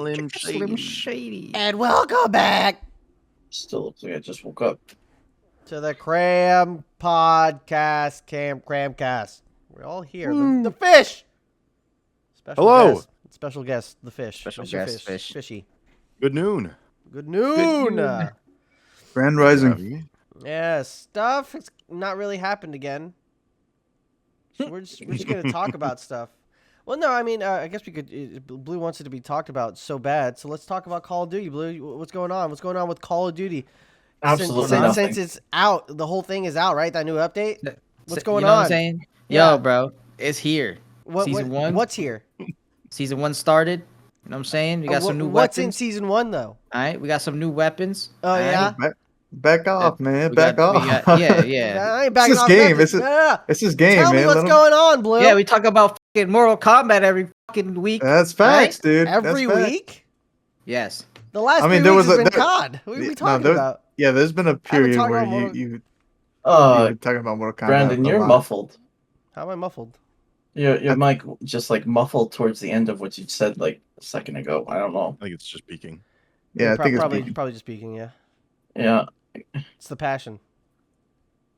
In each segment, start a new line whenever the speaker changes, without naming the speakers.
Slim
Slim
Shady.
Shady.
And welcome back
Still looks like I just woke up.
to the Cram Podcast, Cramcast. We're all here. The fish.
Hello.
Special guest, the fish.
Special
Mr.
guest,
Fish.
Fish.
Fishy.
Good noon.
Good noon.
Grand Rising.
Yeah, stuff has not really happened again. So we're just going to talk about stuff. Well, no, I mean, I guess we could. Blue wants it to be talked about so bad, so let's talk about Call of Duty. Blue, what's going on? What's going on with Call of Duty?
Absolutely nothing.
Since it's out, the whole thing is out, right? That new update. What's going
you know
on?
What I'm saying?
Yeah.
Yo, bro, it's here. Season 1.
What's here?
Season 1 started. You know what I'm saying? We got some new
What's
weapons.
in season 1 though?
All right, we got some new weapons.
Oh yeah.
Back off, man.
We
Back
got-
off.
we got- yeah.
I ain't backing
It's
off
his game.
nothing.
It's his game,
Tell
man.
me what's going on, Blue.
Yeah, we talk about fucking Mortal Kombat every fucking week.
That's facts,
Right?
dude.
Every
That's facts.
week.
Yes.
The last 3
there
weeks
was
has
a-
been
there-
COD. What are we
No,
talking
there-
about?
Yeah, there's been a period
talking
where
about Mortal-
you were talking about Mortal Kombat.
Brandon,
a
you're
lot.
muffled.
How am I muffled?
Your mic just like muffled towards the end of what you said like a second ago. I don't know.
I think it's just peaking.
Yeah, I think it's
probably
peaking.
probably just speaking. Yeah,
Yeah.
it's the passion.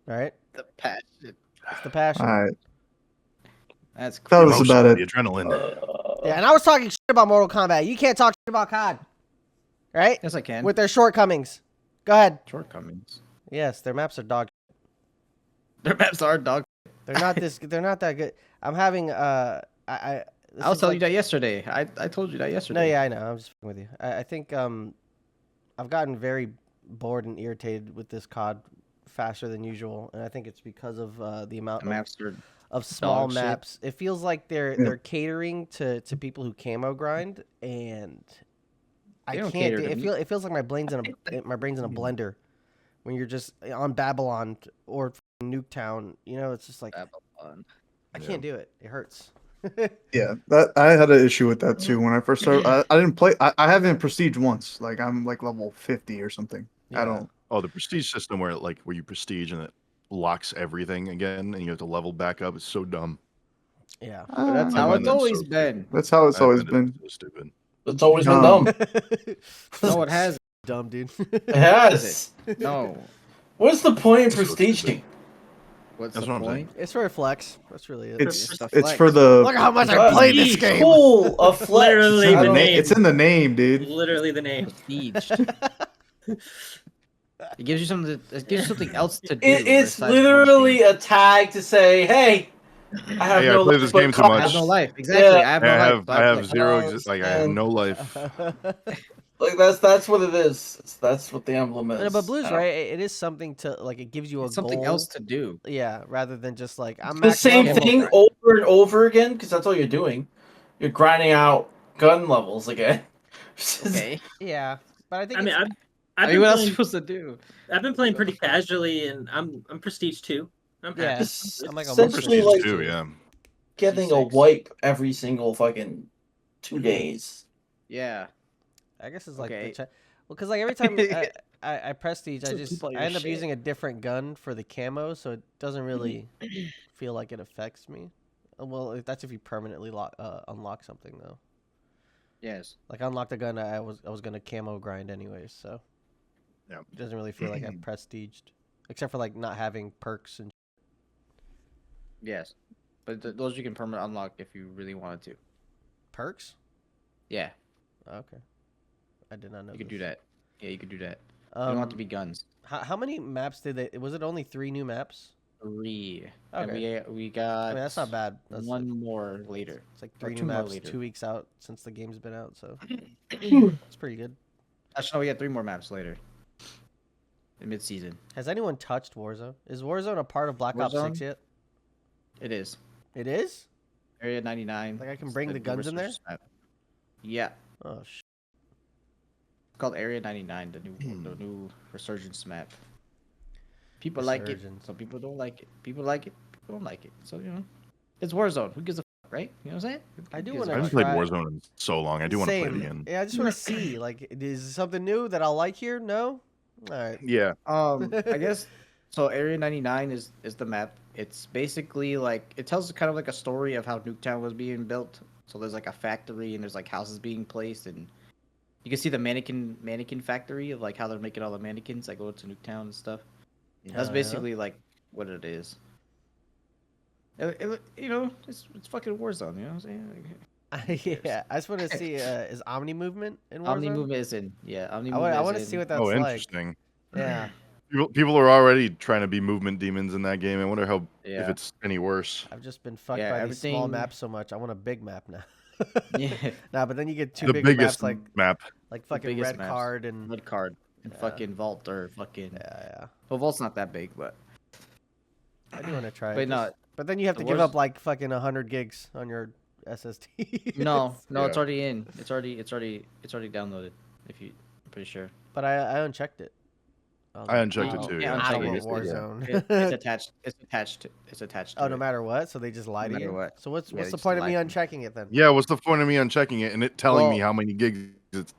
All right,
The passion.
it's the passion.
All right.
That's
That
cool.
was
Most
about
of
it.
The adrenaline.
Yeah, and I was talking shit about Mortal Kombat. You can't talk shit about COD, right?
Yes, I can.
With their shortcomings. Go ahead.
shortcomings.
Yes, their maps are dog.
Their maps are dog.
They're not this. They're not that good. I'm having I
I was telling you that yesterday. I told you that yesterday.
No, yeah, I know. I'm just fucking with you. I think I've gotten very bored and irritated with this COD faster than usual, and I think it's because of the amount
The maps are
of small
dog shit.
maps. It feels like they're catering to people who camo grind, and I
They don't
can't.
cater to me.
It feels like my brain's in a blender when you're just on Babylon or Nuketown. You know, it's just like
Babylon.
I can't do it. It hurts.
Yeah, that I had an issue with that too when I first started. I didn't play. I haven't prestige once. Like I'm like level 50 or something. I
Yeah.
don't.
Oh, the prestige system where you prestige and it locks everything again and you have to level back up. It's so dumb.
Yeah.
But that's
I
how
find
it's
that
always
so
been.
That's how it's
I
always
find it
been.
so stupid.
It's always been
No.
dumb.
No, it has.
Dumb dude.
Yes.
No.
What's the point of
It's so stupid.
prestiging?
What's
That's
the
what I'm saying.
point?
It's for a flex. That's really it.
It's
the
it's
flex.
for the.
Look how much I played this game.
Cool. A flex.
Literally
It's in
I
the,
don't-
name.
it's in the name, dude.
Literally the name.
Prestige. It gives you something. It gives you something else to do.
It's
besides
literally
one
a tag to say, hey, I have
Hey, I
no
play
life
this
but
game too
COD.
game. I
much.
have no life. Exactly.
Yeah.
I have no life.
I have
like,
zero.
Oh,
I have no life.
Like that's what it is. That's what the emblem is.
Yeah, but Blue's
I don't-
right. It is something to like. It gives you a
it's something
goal.
else to do.
Yeah, rather than just like I'm
The
max
same
level.
thing over and over again because that's all you're doing. You're grinding out gun levels again.
Okay.
Yeah, but I think
I mean,
it's-
I've
I mean,
been
what else
playing,
supposed to do?
I've been playing pretty casually, and I'm prestige 2. I'm
Yeah.
happy.
I'm like a
Essentially,
Prestige
like
too, yeah.
getting a
G6.
wipe every single fucking 2 days.
Yeah.
I guess it's like
Okay.
well, because like every time I prestige,
So keep all your
I end up
shit.
using a different gun for the camo, so it doesn't really feel like it affects me. Well, that's if you permanently unlock something though.
Yes.
Like I unlocked a gun I was gonna camo grind anyways, so
Yeah.
it doesn't really feel like I prestiged, except for like not having perks and
Yes. But those you can permanent unlock if you really wanted to.
perks.
Yeah.
Okay, I did not know.
You could
this.
do that. Yeah, you could do that. You don't have to be guns.
How many maps did they? Was it only 3 new maps?
3. And
Okay.
we
I
got.
mean, that's not bad. That's
one more later.
It's like
or
3 new
2 more
maps,
later.
2 weeks out since the game's been out, so it's pretty good.
Actually, no, we got 3 more maps later. In mid-season.
Has anyone touched Warzone? Is Warzone a part of Black Ops 6
Warzone?
yet?
It is.
It is?
Area 99.
Like I can
It's
bring the guns in there?
resurgence map. Yeah.
Oh, sh.
It's called Area 99, the new resurgence map. People like it.
Resurgence.
Some people don't like it. People like it. People don't like it. So, it's Warzone. Who gives a fuck, right? You know what I'm saying?
I do
Who
wanna
I
gives a
haven't
fuck?
played
try-
Warzone in so long. I do want to play it
Same.
again.
Yeah, I just want to see. Like, is it something new that I'll like here? No? Alright.
Yeah.
I guess so. Area 99 is the map. It's basically like it tells kind of like a story of how Nuketown was being built. So there's like a factory and there's like houses being placed and You can see the mannequin factory of like how they're making all the mannequins. Like go to Nuketown and stuff. That's
Oh, yeah?
basically like what it is. You know, it's fucking Warzone. You know what I'm saying?
Yeah, I just want to see is Omni movement in Warzone?
Omni movement is in. Yeah, Omni
I
movement.
want to see what that's
Oh,
like.
interesting.
Yeah.
People are already trying to be movement demons in that game. I wonder how if
Yeah.
it's any worse.
I've just been fucked
Yeah,
by these small
everything-
maps so much. I want a big map now.
Yeah.
Nah, but then you get two
The
bigger
biggest
maps
map.
like fucking
biggest
red
maps.
card and
Red card and
Yeah.
fucking Vault or fucking.
yeah.
Well, Vault's not that big, but
I do want to try it.
But no,
just- but then you have
the
to give
worst-
up like fucking 100 gigs on your SSD.
no, it's
Yeah.
already in. It's already downloaded. I'm pretty sure.
But I unchecked it. was
I
like,
unchecked
oh,
it too.
yeah,
Yeah.
I
unchecked
want
it, yeah.
Warzone.
It's attached. It's attached. To
Oh, no
it.
matter what, so they just lie to
matter
you.
what.
So what's
Yeah,
what's
they
the
just
point of
lie
me
to you.
unchecking it then?
Yeah, what's the point of me unchecking it and it telling me
Well-
how many gigs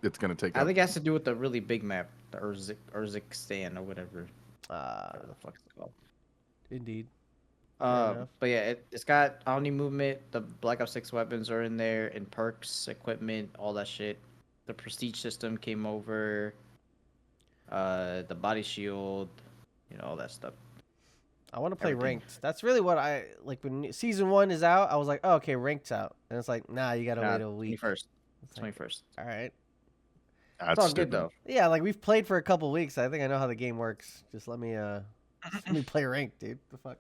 it's going to take
I
up?
think it has to do with the really big map, the Urzikstan or whatever. Whatever the fuck it's called.
Indeed. enough.
But yeah, it's got Omni movement. The Black Ops 6 weapons are in there, and perks, equipment, all that shit. The prestige system came over. The body shield, all that stuff.
I want to play
Everything.
ranked. That's really what I like. When season 1 is out, I was like, oh, okay, ranked's out, and it's like, nah, you gotta wait a week.
21st.
It's like,
21st.
all right.
That's
It's all
stupid.
good though.
Yeah, like we've played for a couple weeks. I think I know how the game works. Just let me play ranked, dude. The fuck.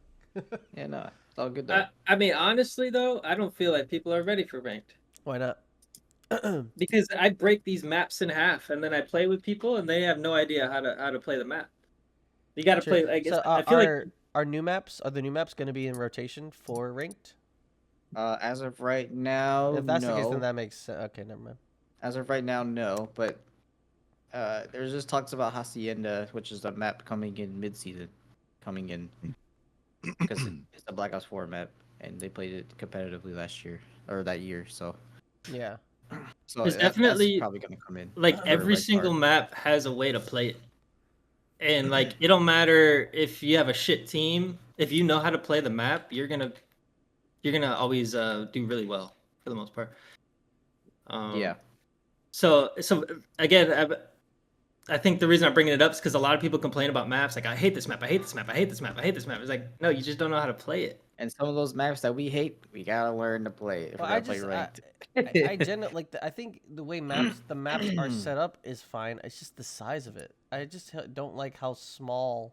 Yeah, no, it's all good though.
I mean, honestly though, I don't feel like people are ready for ranked
Why not?
because I break these maps in half and then I play with people and they have no idea how to play the map. You got to
Sure.
play. I guess
So,
I feel like
are the new maps going to be in rotation for ranked?
As of right now,
If that's
no.
the case, then that makes sense. Okay, never mind.
As of right now, no. But there's just talks about Hacienda, which is a map coming in mid-season, because it's a Black Ops 4 map, and they played it competitively that year. So
Yeah.
There's
that's
definitely,
probably gonna come in.
like
for
every
Red
single
Card.
map has a way to play it, and like it don't matter if you have a shit team. If you know how to play the map, you're gonna always do really well for the most part.
Yeah.
So again, I think the reason I'm bringing it up is because a lot of people complain about maps. Like, I hate this map. I hate this map. I hate this map. I hate this map. It's like, no, you just don't know how to play it.
And some of those maps that we hate, we gotta learn to play if
Well,
we're
I
gonna play ranked.
I generally like. I think the way the maps are set up is fine. It's just the size of it. I just don't like how small,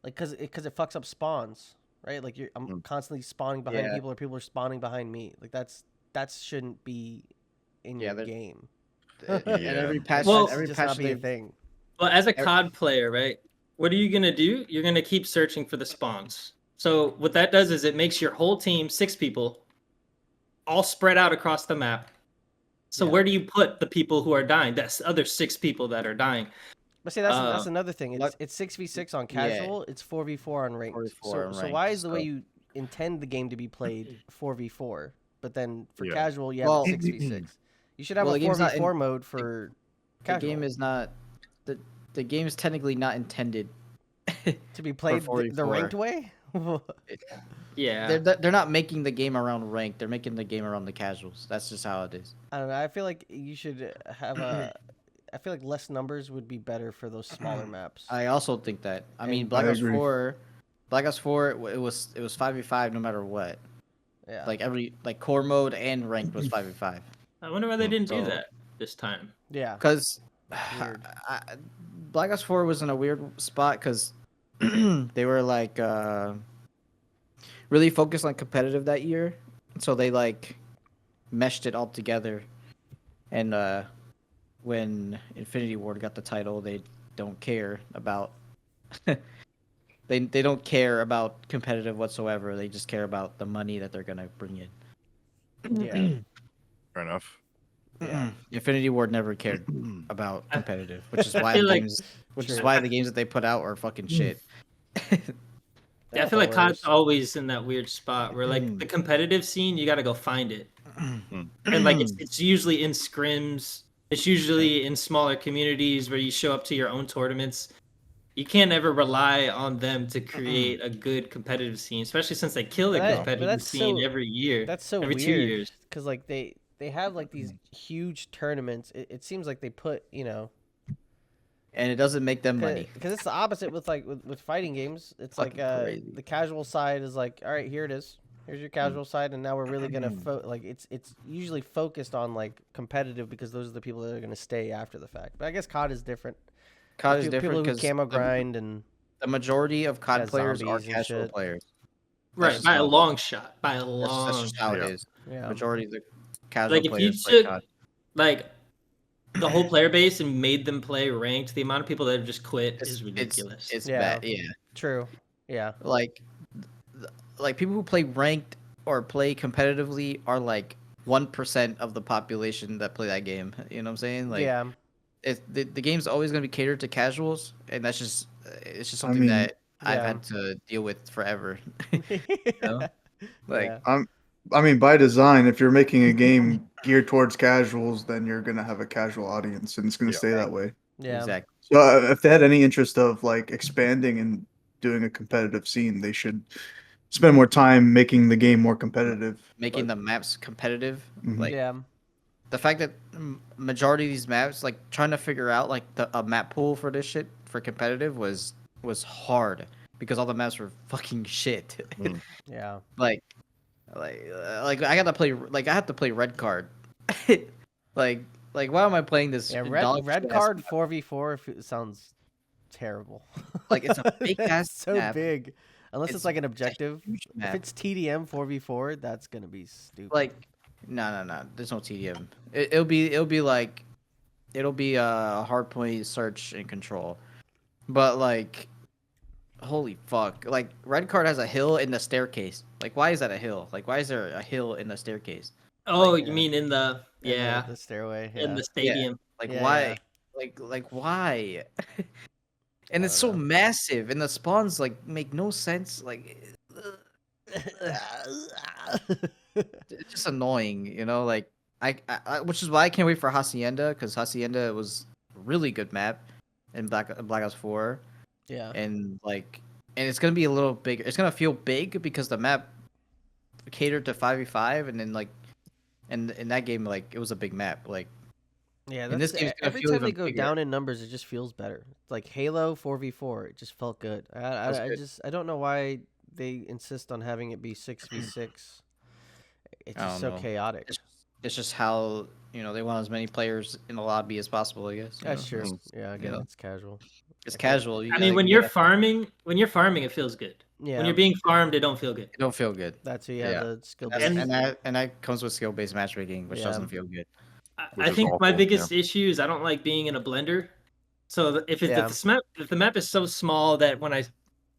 like, cause it fucks up spawns, right? Like I'm constantly spawning behind
Yeah.
people, or people are spawning behind me. Like that shouldn't be in
Yeah,
your
they're-
game.
And every patch,
Well-
That should
every
just
patch
not be a
they
thing.
Well, as a COD player, right? What are you gonna do? You're gonna keep searching for the spawns. So what that does is it makes your whole team 6 people, all spread out across the map. So
Yeah.
where do you put the people who are dying? That's other 6 people that are dying.
But see, that's another thing.
what-
It's 6v6 on
Yeah.
casual. It's 4v4 on ranked.
4v4 on
So
ranked,
why is the way
so-
you intend the game to be played 4v4, but then for
Yeah.
casual you have
Well-
6v6? You should have
Well,
a
the game's not
4v4 mode for
the
casual
game is not the game is technically not intended.
to be played the
4v4.
ranked way.
Yeah.
They're not making the game around ranked. They're making the game around the casuals. That's just how it is.
I don't know. I feel like you should have a. I feel like less numbers would be better for those smaller maps.
I also think that. I mean,
And-
Black
I
Ops
agree.
4, Black Ops 4, it was 5v5 no matter what.
Yeah.
Like core mode and ranked was 5v5.
I wonder why they didn't do
So-
that this time.
Yeah.
Because
Weird.
Black Ops 4 was in a weird spot because they were like really focused on competitive that year, so they like meshed it all together. And when Infinity Ward got the title, they don't care about they don't care about competitive whatsoever. They just care about the money that they're gonna bring in.
Yeah.
Fair enough.
Yeah.
Infinity Ward never cared about competitive, which is
I
why
feel
the
like-
games, which is
True.
why the games that they put out are fucking shit.
Yeah, I feel like
Followers.
COD's always in that weird spot where like the competitive scene, you got to go find it. And like it's usually in scrims. It's usually in smaller communities where you show up to your own tournaments. You can't ever rely on them to create a good competitive scene, especially since they kill the
But that- but
competitive
that's
scene
so-
every year.
That's so
every
weird.
2 years.
Because like they have like these huge tournaments. It seems like they put, you know,
And it doesn't make them money.
because it's the opposite with like with fighting games. It's like
Fucking crazy.
the casual side is like, all right, here it is. Here's your casual side, and now we're really gonna like it's usually focused on like competitive because those are the people that are gonna stay after the fact. But I guess COD is different.
COD is
People
different
who
because
camo grind and
the majority of COD
has
players are
zombies and
casual
shit.
players.
Right,
just
by a
how it is.
long shot. By a
That's
long
just how it
Yeah.
is.
yeah.
Majority of the casual
Like if you
players play
took
COD.
like the whole player base and made them play ranked, the amount of people that have just quit is ridiculous.
It's
Yeah.
bad. Yeah.
True. Yeah.
Like people who play ranked or play competitively are like 1% of the population that play that game. You know what I'm saying? Like
yeah.
the game's always going to be catered to casuals, and that's just it's just
I
something
mean,
that I've
yeah.
had to deal with forever. know? Like
yeah.
I mean, by design, if you're making a game geared towards casuals, then you're gonna have a casual audience, and it's gonna
Yeah.
stay that way.
Yeah.
exactly.
So, if they had any interest of like expanding and doing a competitive scene, they should spend more time making the game more competitive.
Making the maps competitive,
Mhm.
like
Yeah.
the fact that majority of these maps, like trying to figure out like a map pool for this shit for competitive was hard because all the maps were fucking shit.
Yeah.
like I gotta play like I have to play red card. like why am I playing this?
Yeah.
dog
Red
shit ass
card
map?
4v4 sounds terrible.
Like it's a big ass
It's so
map.
big. Unless it's like an
It's a
objective.
huge
If
map.
it's TDM 4v4, that's gonna be stupid.
Like no, there's no TDM. It'll be a hard point search and control, but like holy fuck, like red card has a hill in the staircase. Like why is that a hill? Like why is there a hill in the staircase?
Oh,
Like,
you mean in the
in
yeah,
the stairway. Yeah.
in the stadium.
Like
Yeah,
why?
yeah.
Like why? And
I
it's
don't
so
know.
massive, and the spawns like make no sense. Like it's just annoying, you know. Like I which is why I can't wait for Hacienda, because Hacienda was a really good map in Black Ops 4,
yeah.
and it's gonna be a little bigger. It's gonna feel big because the map catered to 5v5, and then like, and in that game like it was a big map. Like
Yeah,
And this
that's
game's gonna
every
feel
time they
even
go
bigger.
down in numbers, it just feels better. Like Halo 4v4, it just felt good.
Feels
I
good.
just I don't know why they insist on having it be 6v6. It's
I
just
don't
so
know.
chaotic.
It's just how they want as many players in the lobby as possible. I guess.
That's true. Yeah, again,
know.
it's casual.
It's casual.
I mean, when you're farming, it feels good.
Yeah,
When you're being farmed, it don't feel good.
it don't feel good.
that's who you have
yeah.
the skill
That's-
base.
and that comes with skill based matchmaking, which
Yeah.
doesn't feel good.
Which
I
is
think my
awful,
biggest issue is I don't like being in a blender. So if
Yeah.
if the map is so small that when I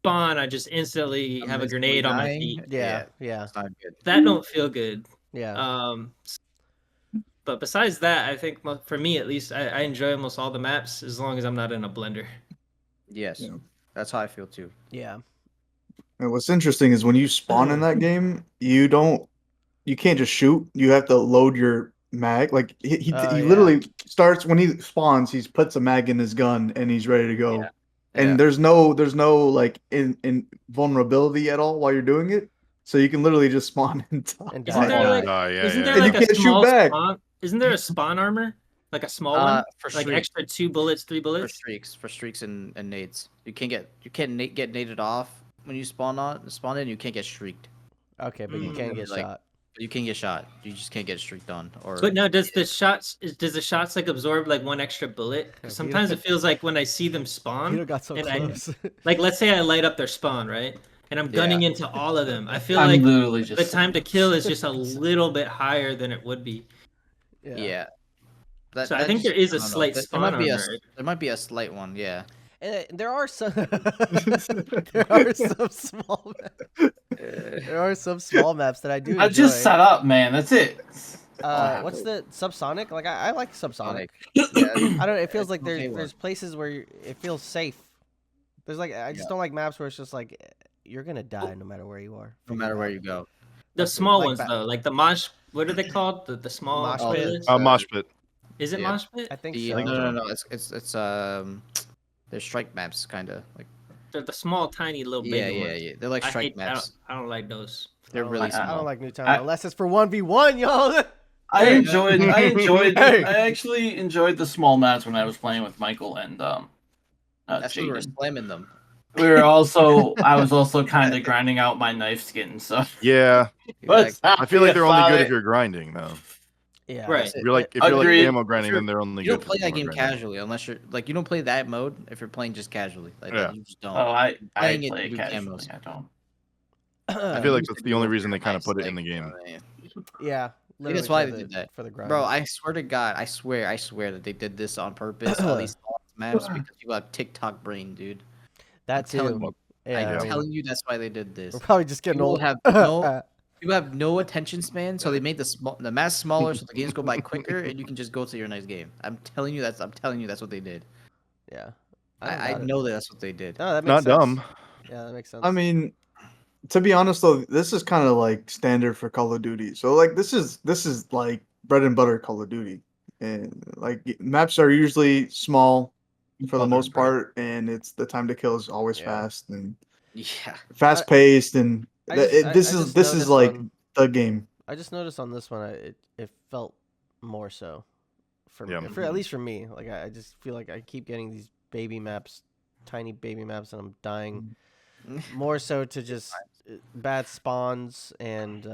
spawn, I just instantly have a grenade on my feet.
Yeah, yeah,
It's not good.
That don't feel good.
yeah.
But besides that, I think for me at least, I enjoy almost all the maps as long as I'm not in a blender.
Yes,
Yeah.
that's how I feel too.
Yeah.
And what's interesting is when you spawn in that game, you can't just shoot. You have to load your mag. Like he
Oh, yeah.
literally starts when he spawns. He puts a mag in his gun and he's ready to go.
Yeah.
And
Yeah.
there's no like in vulnerability at all while you're doing it. So you can literally just spawn and die.
And
Isn't
die.
there like
yeah,
isn't
yeah.
there
And
like
you
a
can't shoot
small
back.
spawn? Isn't there a spawn armor? Like a small one?
For
Like
streaks,
extra 2 bullets, 3
for
bullets?
streaks and nades. You can't get naded off when you spawn in. You can't get streaked.
Okay, but you can't get
Like-
shot.
You can get shot. You just can't get streaked on. Or
But now, does the shots like absorb like 1 extra bullet? 'Cause sometimes it feels like when I see them spawn,
Peter got so
and
close.
like let's say I light up their spawn, right? And I'm gunning into all of them. I feel
I'm
like
literally
the
just
time to kill is just a little bit higher than it would be.
yeah.
So I think there is a
I don't know.
slight
There
spawn
might be
armor.
there might be a slight one. Yeah.
And there are some there are some small there are some small maps that I do enjoy.
I just set up, man. That's it.
What's the subsonic? Like I like subsonic.
Yeah.
I don't. It feels like
okay
there's places where it feels safe. There's like I just don't like maps where it's just like you're gonna die no matter where you are.
No matter where you go.
The small
like
ones
that.
though, like the mosh. What are they called? The small
Mosh
pit.
playlists?
Mosh pit.
Is it
yeah.
mosh pit?
I think
The,
so.
no. It's they're strike maps kind of like.
They're the small, tiny, little baby ones.
Yeah. They're like
I
strike
hate.
maps.
I don't like those.
They're really
I
small.
don't like Newtown
I-
unless it's for 1v1, y'all.
I
Hey,
Hey.
I actually enjoyed the small maps when I was playing with Michael and
that's when we were
Jaden.
slamming them.
I was also kind of grinding out my knife skin, so.
Yeah,
What's
I feel like they're only good if
it?
you're grinding though.
Yeah.
Right.
That's
If
it.
you're like if you're like
Agreed.
ammo grinding, then they're only
You
good
don't play
for
that
ammo
game
grinding.
casually unless you're like you don't play that mode if you're playing just casually. Like
Yeah.
you just don't.
Oh, I
Playing it
play
to
it
do
casually.
camos.
I don't.
I
You
feel like
used
that's
to
the
do
only
it
reason
for
they kind of
nice,
put it
like,
in the
you know
game.
what I mean?
Yeah.
I think
Literally
that's why
for
they
the-
did that.
for the grind.
Bro, I swear to God, I swear that they did this on purpose. All these maps because people have TikTok brain, dude.
that
I'm telling
too.
you.
Yeah.
I'm
I mean,
telling you, that's why they did
we're
this.
probably just getting
People
old.
have people have no attention span, so they made the maps smaller so the games go by quicker, and you can just go to your next game. I'm telling you that's what they did.
Yeah. don't
I
doubt it.
know that's what they did.
No, that makes
Not
sense.
dumb.
Yeah, that makes sense.
I mean, to be honest though, this is kind of like standard for Call of Duty. So like this is like bread and butter Call of Duty, and like maps are usually small for the
Butter
most
bread.
part, and it's the time to kill is always
Yeah.
fast and
Yeah.
fast paced, and
I just-
this
I
is
just
this is
noticed
like
on-
the game.
I just noticed on this one, it felt more so for me,
Yeah.
for at least for me. Like I just feel like I keep getting these baby maps, tiny baby maps, and I'm dying. More so to just bad spawns and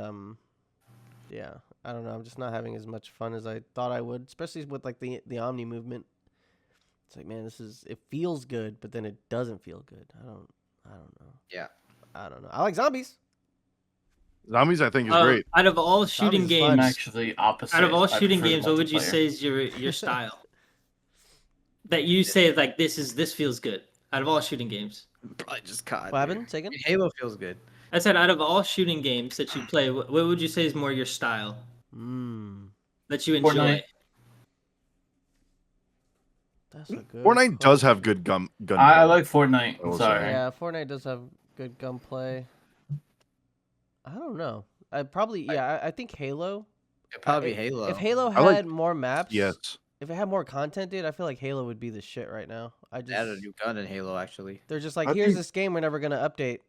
yeah. I don't know. I'm just not having as much fun as I thought I would, especially with like the Omni movement. It's like, man, it feels good, but then it doesn't feel good. I don't know.
Yeah.
I don't know. I like zombies.
Zombies, I think, is great.
Out of all shooting
is fun.
I'm
games,
actually opposite.
out of all
I
shooting
prefer the
games, what would you
multiplayer.
say is your style? That you say like this feels good. Out of all shooting games,
Probably just COD.
What
dude.
happened? Say again?
Halo feels good.
I said out of all shooting games that you play, what would you say is more your style that you enjoy?
Fortnite.
That's a good
Fortnite does have
question.
good gun.
I like Fortnite.
I will
I'm
say.
sorry.
Yeah, Fortnite does have good gunplay. I don't know. I think Halo.
It'd probably
If
Halo.
Halo
I like-
had more maps,
Yes.
if it had more content, dude, I feel like Halo would be the shit right now.
They added a new gun in Halo, actually.
They're just like,
I
here's
think-
this game we're never gonna update,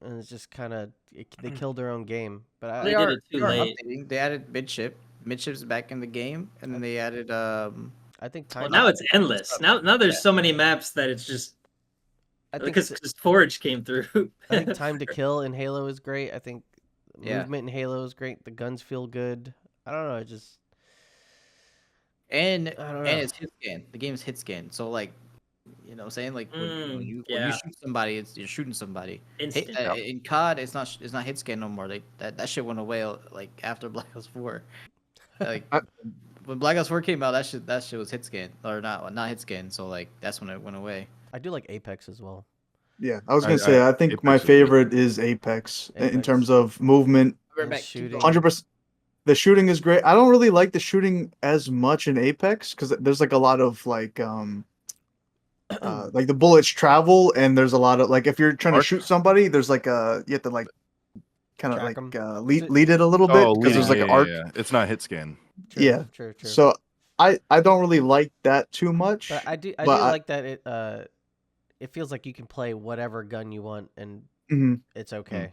and it's just kind of they killed their own game. But
They did it too late.
updating. They added midship. Midship's back in the game, and then they added
I think
Well,
time.
now it's endless. Now there's
Yeah.
so many maps that it's just
I think
because Forge came through.
I think time to kill in Halo is great. I think
Yeah.
movement in Halo is great. The guns feel good. I don't know. It just
and
I don't
and
know.
it's hit scan. The game's hit scan. So like, you know, what I'm saying like when you
yeah.
shoot somebody, you're shooting somebody.
Instant.
In COD, it's not hit scan no more. That shit went away like after Black Ops 4. Like when Black Ops 4 came out, that shit was hit scan or not hit scan. So like that's when it went away.
I do like Apex as well.
Yeah, I was gonna say I think
Apex
my
is good.
favorite is Apex in
Apex.
terms of movement.
And
Back-
shooting.
100%. The shooting is great. I don't really like the shooting as much in Apex because there's like a lot of like the bullets travel and there's a lot of like if you're trying to
Arc?
shoot somebody, there's like you have to like kind of
Track
like
'em.
lead it a little bit
Oh,
because there's like
leading,
an arc.
yeah. It's not hit scan.
True,
Yeah.
True.
So I don't really like that too much.
But I do
but
like that it feels like you can play whatever gun you want and
Mhm.
it's okay.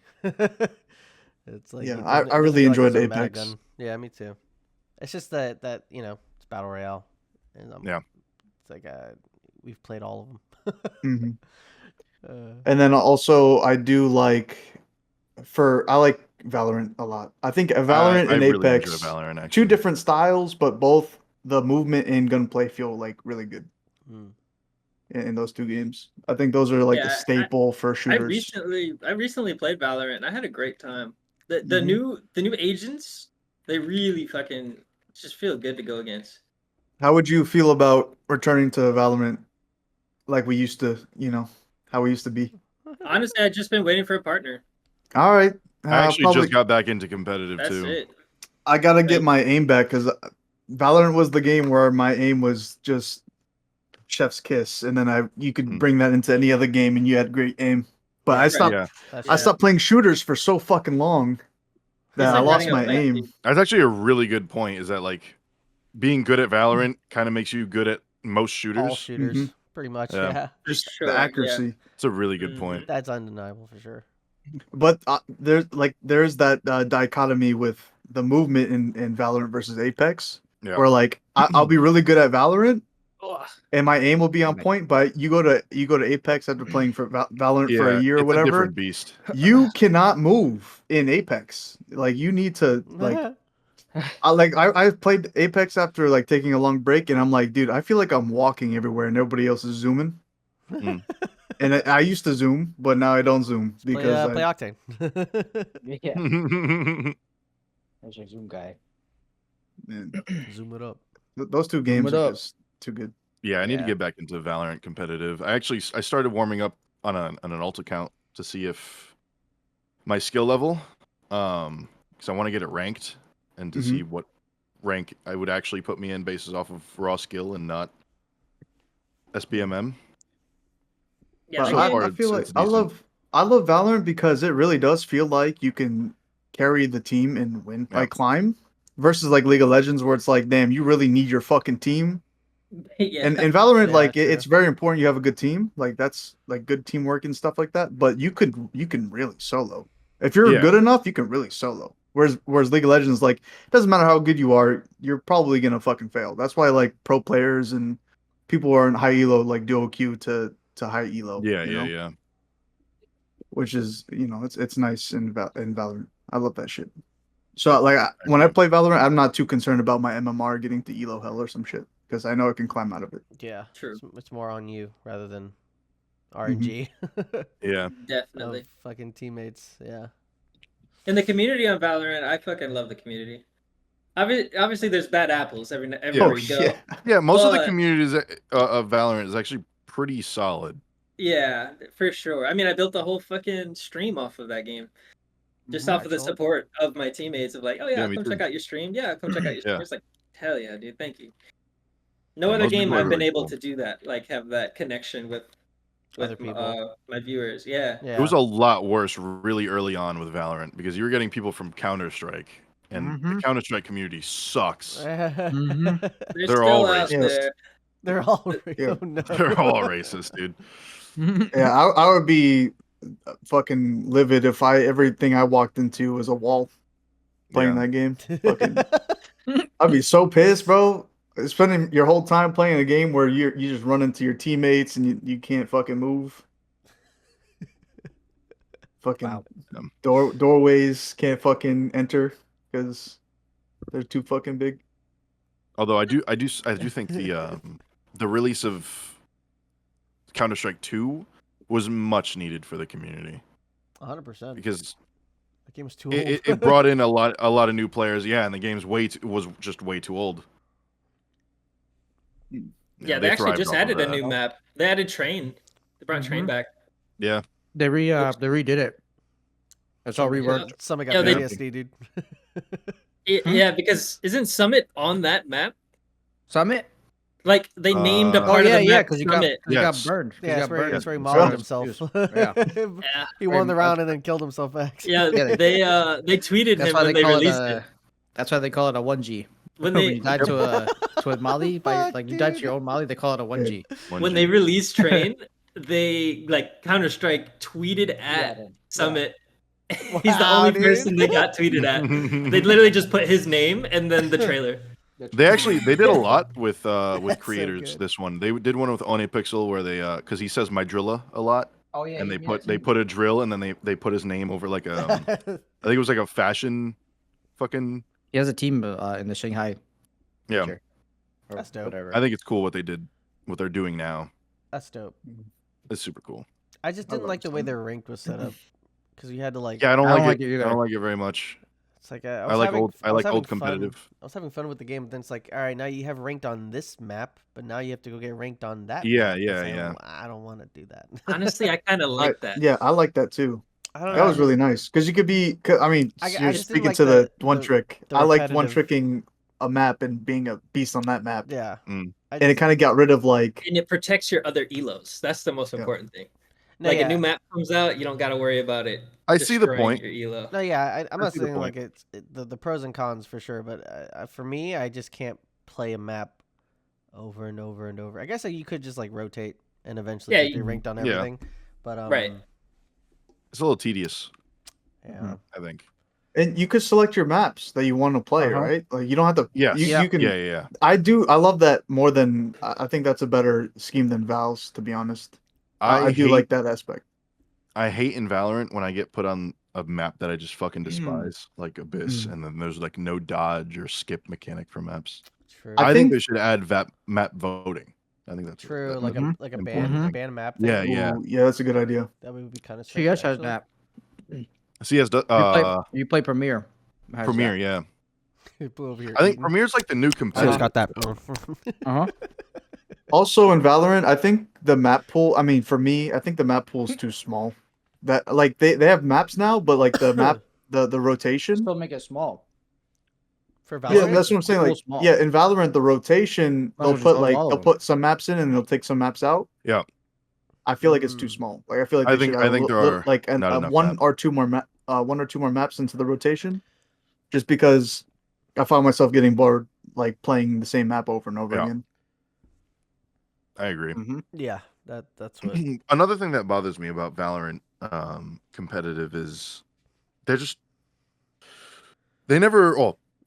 It's like
Yeah,
it
I
doesn't- it
really
doesn't feel like
enjoyed
there's a meta
Apex.
gun. Yeah, me too. It's just that it's battle royale, and
Yeah.
it's like we've played all of them.
Mhm.
uh,
And then also I do like I like Valorant a lot. I think Valorant
I
and
really
Apex
enjoy Valorant,
two
actually.
different styles, but both the movement and gunplay feel like really good
hmm.
in those two games. I think those are like the
Yeah,
staple for
I
shooters.
recently played Valorant and I had a great time. The
Mhm.
new agents, they really fucking just feel good to go against.
How would you feel about returning to Valorant like we used to, how we used to be?
Honestly, I've just been waiting for a partner.
All right.
I actually
probably,
just got back into competitive
That's
too.
it.
I gotta get
Like-
my aim back because Valorant was the game where my aim was just chef's kiss, and then you could
Mm.
bring that into any other game and you had great aim. But
Yeah.
I stopped.
Yeah,
That's
I stopped playing shooters for so fucking long that
It's
I
like
lost
running
my
a fight,
aim.
dude.
that's actually a really good point. Is that like being good at Valorant kind of makes you good at most shooters?
all shooters,
Mhm.
pretty much.
Yeah.
Yeah,
Just
Sure,
the
yeah.
accuracy.
It's a really good
Mhm.
point.
that's undeniable for sure.
But there's that dichotomy with the movement in Valorant versus Apex,
Yeah.
where like I'll be really good at Valorant
Ugh.
and my aim will be on
Damn it.
point, but you go to Apex after playing for Valorant for a
Yeah,
year or
it's a
whatever,
different beast.
you cannot move in Apex. Like you need to like I played Apex after like taking a long break, and I'm like, dude, I feel like I'm walking everywhere and everybody else is zooming.
Mm.
And I used to zoom, but now I don't zoom
play,
because
play
I,
Octane.
Yeah, there's your Zoom guy.
man,
Zoom it up.
those two games
it
are
up.
just too good.
Yeah, I need to
Yeah.
get back into Valorant competitive. I started warming up on an alt account to see if my skill level, because I want to get it ranked and to see what rank I would actually put me in basis off of raw skill and not SBMM.
Yeah,
But
So
that
far,
game,
I feel like
it's decent.
I love Valorant because it really does feel like you can carry the team and win,
Yeah.
like climb, versus like League of Legends where it's like, damn, you really need your fucking team.
yeah.
And in Valorant,
Yeah,
like
true.
it's very important you have a good team. Like that's like good teamwork and stuff like that. But you can really solo. If you're
Yeah.
good enough, you can really solo. Whereas League of Legends, like, it doesn't matter how good you are, you're probably gonna fucking fail. That's why like pro players and people who are in high elo like duo queue to high elo.
Yeah,
you
yeah,
know?
yeah.
Which is it's nice in Valorant. I love that shit. So like when I play Valorant, I'm not too concerned about my MMR getting to elo hell or some shit because I know I can climb out of it.
Yeah,
True.
It's more on you rather than RNG.
Yeah.
Definitely.
Of fucking teammates. Yeah.
In the community on Valorant, I fucking love the community. Obviously, there's bad apples everywhere you go.
yeah.
Yeah, most of the
But-
communities of Valorant is actually pretty solid.
Yeah, for sure. I mean, I built the whole fucking stream off of that game. Just off of the
Actual.
support of my teammates of like, oh yeah,
Yeah, me
come
too.
check out your stream. Yeah, come check out your stream.
Yeah.
It's like, hell yeah, dude, thank you. No
Yeah,
other
those
game
people are
I've been
really
able
cool.
to do that, like have that connection with
Other people.
my viewers. Yeah.
Yeah.
It was a lot worse really early on with Valorant because you were getting people from Counter-Strike, and the Counter-Strike community sucks.
They're
They're
still
all
out
racist.
there.
They're all.
Yeah.
Oh, no.
They're all racist, dude.
Yeah, I would be fucking livid if everything I walked into was a wall playing
Yeah.
that game. Fucking, I'd be so pissed, bro. Spending your whole time playing a game where you just run into your teammates and you can't fucking move. Fucking
Wow.
doorways can't fucking enter because they're too fucking big.
Although I do think the release of Counter-Strike 2 was much needed for the community
100%.
because
That game was too old.
it brought in a lot of new players. Yeah, and the game's was just way too old.
Yeah, they actually
thrived
just
off of
added a
that.
new map. They added Train. They brought Train back.
Yeah,
They redid it. It's all reworked.
Somebody got
Yeah, they-
PTSD, dude.
Yeah, because isn't Summit on that map?
Summit.
Like they named a
Oh,
Oh
part
yeah,
of the
yeah,
map
because he
Summit.
got
Yes.
burned. 'Cause he
Yeah,
got
that's where,
burned.
that's where he
Yeah.
modded
Yeah.
himself.
Yeah.
Yeah.
He wandered around and then killed himself back.
Yeah,
Yeah,
they tweeted
That's
him
why
when
they
they
call
released
it
it.
a. That's why they call it a 1G.
When
When
they
you died to a Molly
Fuck,
like you died to
dude.
your own Molly, they call it a 1G.
when they released Train, they like Counter Strike tweeted at Summit. He's the
Wow,
only
dude.
person they got tweeted at. They literally just put his name and then the trailer.
they did a lot with
That's so
creators.
good.
This one they did one with Onipixel where they because he says my drilla a lot.
Oh yeah.
And they put a drill and then they put his name over like a I think it was like a fashion fucking
He has a team in the Shanghai.
yeah.
picture. Or
That's dope.
Whatever.
I think it's cool what they're doing now.
That's dope.
It's super cool.
I just
I
didn't
love
like the way
Summit.
their ranked was set up because you had to like.
Yeah, I don't
I
like
don't
it.
like it either.
I don't like it very much.
It's like
I like old
having fun-
competitive.
I was having fun with the game, but then it's like, all right, now you have ranked on this map, but now you have to go get ranked on that.
Yeah,
map.
yeah,
It's like,
yeah.
I don't want to do that.
Honestly, I kind of like that.
Yeah, I like that too.
I don't know.
That was really nice because you could be. I mean,
I
you're
just didn't
speaking
like
to the
the-
one
the-
trick.
the
I liked one
repetitive-
tricking a map and being a beast on that map,
Yeah.
Mm.
I
and it
just-
kind of got rid of like.
And it protects your other elos. That's the most
Yeah.
important thing.
no,
Like
yeah.
a new map comes out, you don't got to worry about it.
I see the
destroying
point.
Your elo.
No, yeah, I'm
I
not
see the
saying like
point.
the pros and cons for sure, but for me, I just can't play a map over and over and over. I guess you could just like rotate and eventually
Yeah,
get your ranked on
yeah.
everything, but
Right.
It's a little tedious,
Yeah,
I think.
And you could select your maps that you want to play,
Uh-huh.
right? Like you don't have to.
Yes.
You can.
Yeah.
I do. I love that more than. I think that's a better scheme than Val's, to be honest. I do like that aspect.
I hate in Valorant when I get put on a map that I just fucking despise, like Abyss,
Mm.
and then there's like no dodge or skip mechanic for maps.
True.
I
I think
think-
they should add map voting. I think that's
True.
that-
Like
that's
a like a
important thing.
ban map thing.
Yeah, yeah.
Ooh, yeah, that's a good idea.
That would be kind of sick.
CS has
actually.
that.
CS,
You play Premiere. Has
Premiere,
that.
yeah.
People over here
I think
eating.
Premiere's like the new
I just
competitive.
got that.
Uh-huh.
Also in Valorant, I think the map pool. I mean, for me, I think the map pool is too small. That like they have maps now, but like the map, the rotation.
Still make it small.
For
Yeah,
Valorant.
that's what I'm saying. Like,
Small.
yeah, in Valorant, the rotation
Might as well
they'll
just
put
load
like
all of
they'll
them.
put some maps in and they'll take some maps out.
Yeah.
I feel like it's too
Mm.
small. Like I feel like
I
they
think-
should
I
add
think there
little-
are
like
not enough
one
maps.
or two more maps into the rotation, just because I found myself getting bored like playing the same map over and over
Yeah.
again.
I agree.
Yeah, that's what.
Another thing that bothers me about Valorant competitive is they never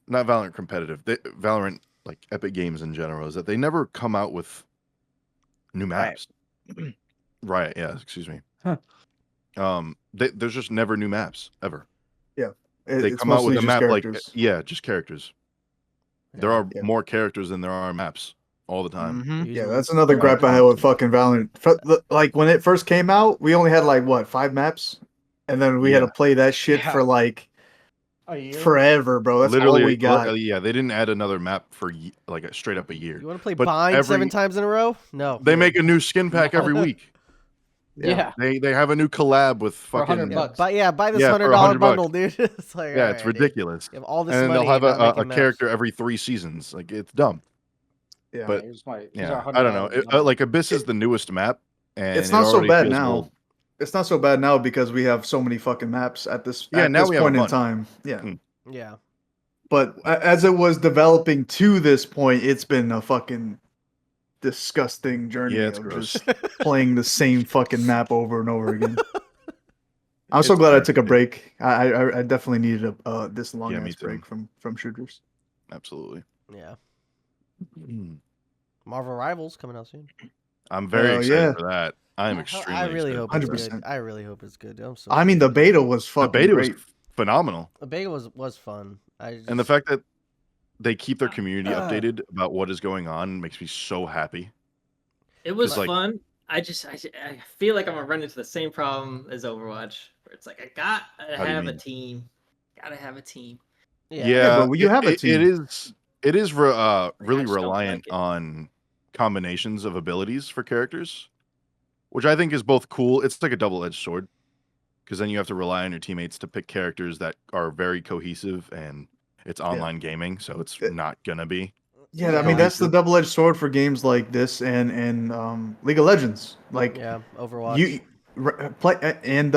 not Valorant competitive. Valorant like Epic Games in general is that they never come out with new maps. Right, yeah, excuse me.
Huh.
There's just never new maps ever. They
It's
come out with
mostly
a
just
map
characters.
like just characters. There are
Yeah.
more characters than there are maps all the time.
Mhm.
Yeah,
Usually.
that's another
Yeah.
gripe I had with fucking Valorant. Like when it first came out, we only had like what 5 maps, and then we had to
Yeah.
play that shit
Yeah.
for like
A year.
forever, bro. That's
Literally,
all we got.
yeah, they didn't add another map for like straight up a year.
You want to play
But
Bind 7
every-
times in a row? No.
They make a new skin pack every week.
Yeah.
They have a new collab with
For
fucking
$100.
Buy this
Yeah, for
$100
$100.
bundle, dude. It's like,
Yeah, it's
alright, dude.
ridiculous.
You have all this
And then
money
they'll have
and not
a
making maps.
character every 3 seasons. Like it's dumb.
Yeah,
But
Here's my- these
Yeah,
are
I don't know.
$100.
Like Abyss is the newest map, and
it's
it
not so
already
bad
feels
now.
old.
It's not so bad now because we have so many fucking maps at this
Yeah,
at
now
this
we have a
point in
bunch.
time. Yeah.
Yeah.
But as it was developing to this point, it's been a fucking disgusting journey
Yeah, it's
of
gross.
just playing the same fucking map over and over again. I'm so
It's
glad I
very
took a
big.
break. I definitely needed this long
Yeah, me
ass
too.
break from shooters.
Absolutely.
Yeah.
Mm.
Marvel Rivals coming out soon.
I'm very
Hell
excited
yeah.
for that. I'm
I
extremely
really
excited
hope
for
it's
that.
good.
100%.
I really hope it's good. I'm so
I mean, the
stoked.
beta was
The
fucking
beta
great.
was phenomenal,
The beta was fun.
and the fact that they keep their community updated about what is going on makes me so happy.
It was
like-
fun. I feel like I'm gonna run into the same problem as Overwatch, where it's like I gotta
How do you
have a
mean?
team. Gotta have a team.
Yeah,
but you have a
it
team.
it is really
just don't
reliant
like it.
on combinations of abilities for characters, which I think is both cool. It's like a double-edged sword because then you have to rely on your teammates to pick characters that are very cohesive, and it's online gaming, so it's not gonna be.
Yeah, I mean that's the
cohesive.
double-edged sword for games like this and League of Legends. Like
Yeah, Overwatch.
you play and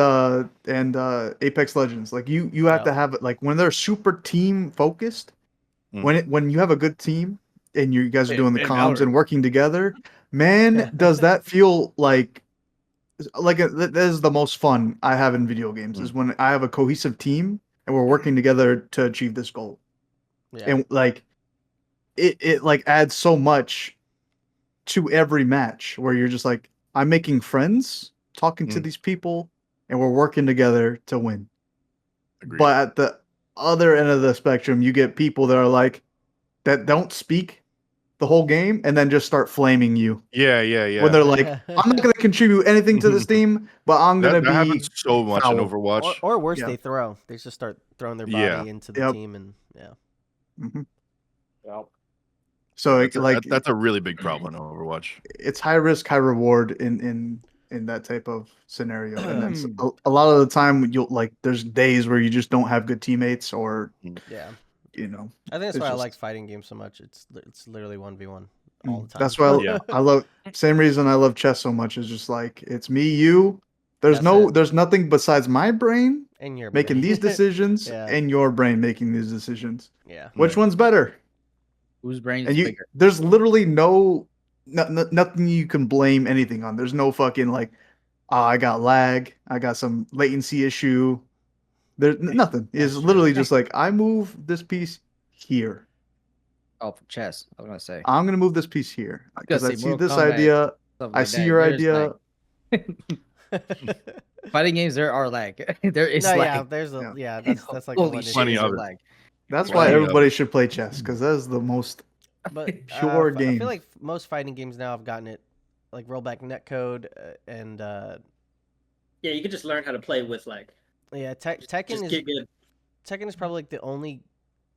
Apex Legends. Like you have to have it like when they're super team focused.
Mm.
When you have a good team and you guys are doing the
And
comms
Valorant.
and working together, man, does that feel like that is the most fun I have in video games is when I have a cohesive team and we're working together to achieve this goal.
Yeah.
And like it like adds so much to every match where you're just like I'm making friends talking to these people and we're working together to win.
Agreed.
But at the other end of the spectrum you get people that are like that don't speak the whole game and then just start flaming you
yeah.
when they're like I'm not going to contribute anything to this team but I'm going
That
to be
happens so much in
foul.
Overwatch.
or worse,
Yeah.
they throw. They just start throwing their body
Yeah.
into the
Yep.
team, and yeah.
Mhm.
Yep.
So
That's
like
that's a really big problem in Overwatch.
it's high risk, high reward in that type of scenario. And that's a lot of the time you'll like there's days where you just don't have good teammates or
Yeah.
you know.
I think that's
It's
why I
just-
like fighting games so much. It's literally 1v1 all the time.
That's why
Yeah.
I love same reason I love chess so much is just like it's me, you.
That's it.
There's nothing besides my brain
and you're
making these decisions
Yeah.
and your brain making these decisions.
Yeah.
Which one's better?
Whose brain's
And
bigger?
there's literally nothing you can blame anything on. There's no fucking like, oh, I got lag, I got some latency issue. There's nothing. It's
That's
literally
true.
just like I move this piece here.
Oh, for chess. I was gonna say.
I'm gonna move this piece here because I
say
see
Mortal
this
Kombat,
idea.
Something
I
like
see
that.
your
There's
idea.
fighting games. There are lag. There is
No,
lag.
yeah, there's a
Yeah.
that's like the
Holy
one
shit,
issue.
Plenty
is
of
there
it.
lag.
That's
Right.
why
Yeah.
everybody should play chess because that is the most
But
pure
I
game.
feel like most fighting games now have gotten it, like rollback netcode and
Yeah, you could just learn how to play with like.
yeah,
Just
Tekken is
get good.
Tekken is probably like the only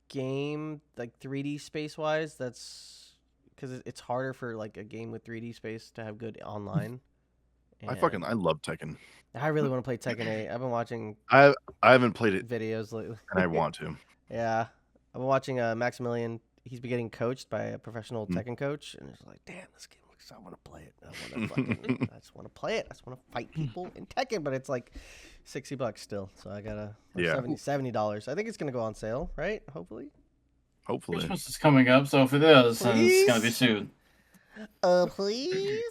game like 3D space wise that's because it's harder for like a game with 3D space to have good online.
I
And
love Tekken.
I really want to play Tekken 8. I've been watching
I haven't played it,
videos lately.
and I want to.
Yeah, I've been watching Maximilian. He's been getting coached by a professional Tekken coach, and it's like, damn, this game looks. I want to play it. I want to fucking. I just want to play it. I just want to fight people in Tekken, but it's like $60 still. So I gotta
Yeah.
$70. I think it's gonna go on sale, right? Hopefully.
Hopefully.
Christmas is coming up, so if it is, then it's gonna be
Please?
soon.
Please.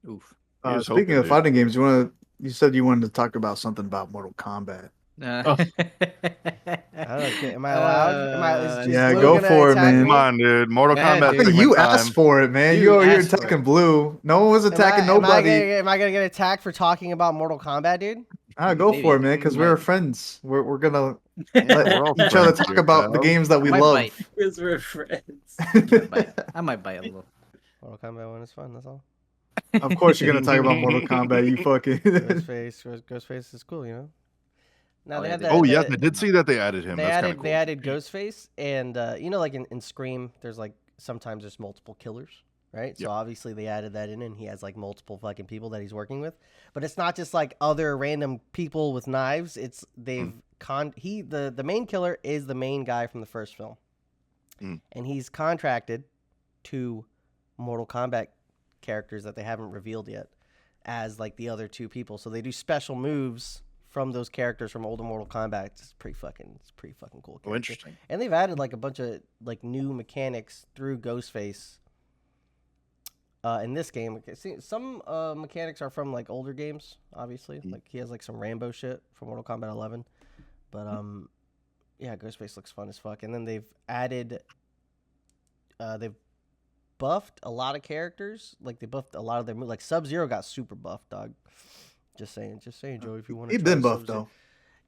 Oof. Here's
Speaking
hoping,
of
dude.
fighting games, you said you wanted to talk about something about Mortal Kombat.
I don't know. Am I allowed? Am I? Is
Yeah,
Blue
go
gonna
for it,
attack
man.
Come
me?
on, dude. Mortal
Man,
Kombat.
dude.
segment
You
time.
asked for it, man.
You
You over here
asked for
attacking
it.
Blue. No one was attacking nobody.
Am I gonna get attacked for talking about Mortal Kombat, dude?
Go
Maybe.
for it, man, because
You
we're
might.
friends. We're gonna
We're
let
all
each other
friends
talk
here,
about the
pal.
games that we
I might
love.
bite.
Because we're friends.
I might bite a little.
Mortal Kombat 1 is fun. That's all.
Of course, you're gonna talk about Mortal Kombat. You fucking.
Ghostface is cool, you know. Now
Oh,
they
yeah,
had
they-
that.
Oh, yes, I did see that they added him.
They
That's kind
added
of cool.
they added Ghostface, and you know, like in Scream, there's like sometimes there's multiple killers, right? So
Yep.
obviously they added that in, and he has like multiple fucking people that he's working with. But it's not just like other random people with knives. It's they've the main killer is the main guy from the first film,
Mm.
and he's contracted to Mortal Kombat characters that they haven't revealed yet as like the other two people. So they do special moves from those characters from older Mortal Kombat. It's pretty fucking cool.
Oh,
character.
interesting.
And they've added like a bunch of like new mechanics through Ghostface. In this game, see, some mechanics are from like older games. Obviously, like he has like some Rambo shit from Mortal Kombat 11. But yeah, Ghostface looks fun as fuck. And then they've added, they've buffed a lot of characters. Like they buffed a lot of their moves. Like Sub-Zero got super buffed, dog. Just saying, Joe. If you want to,
He's been buffed though.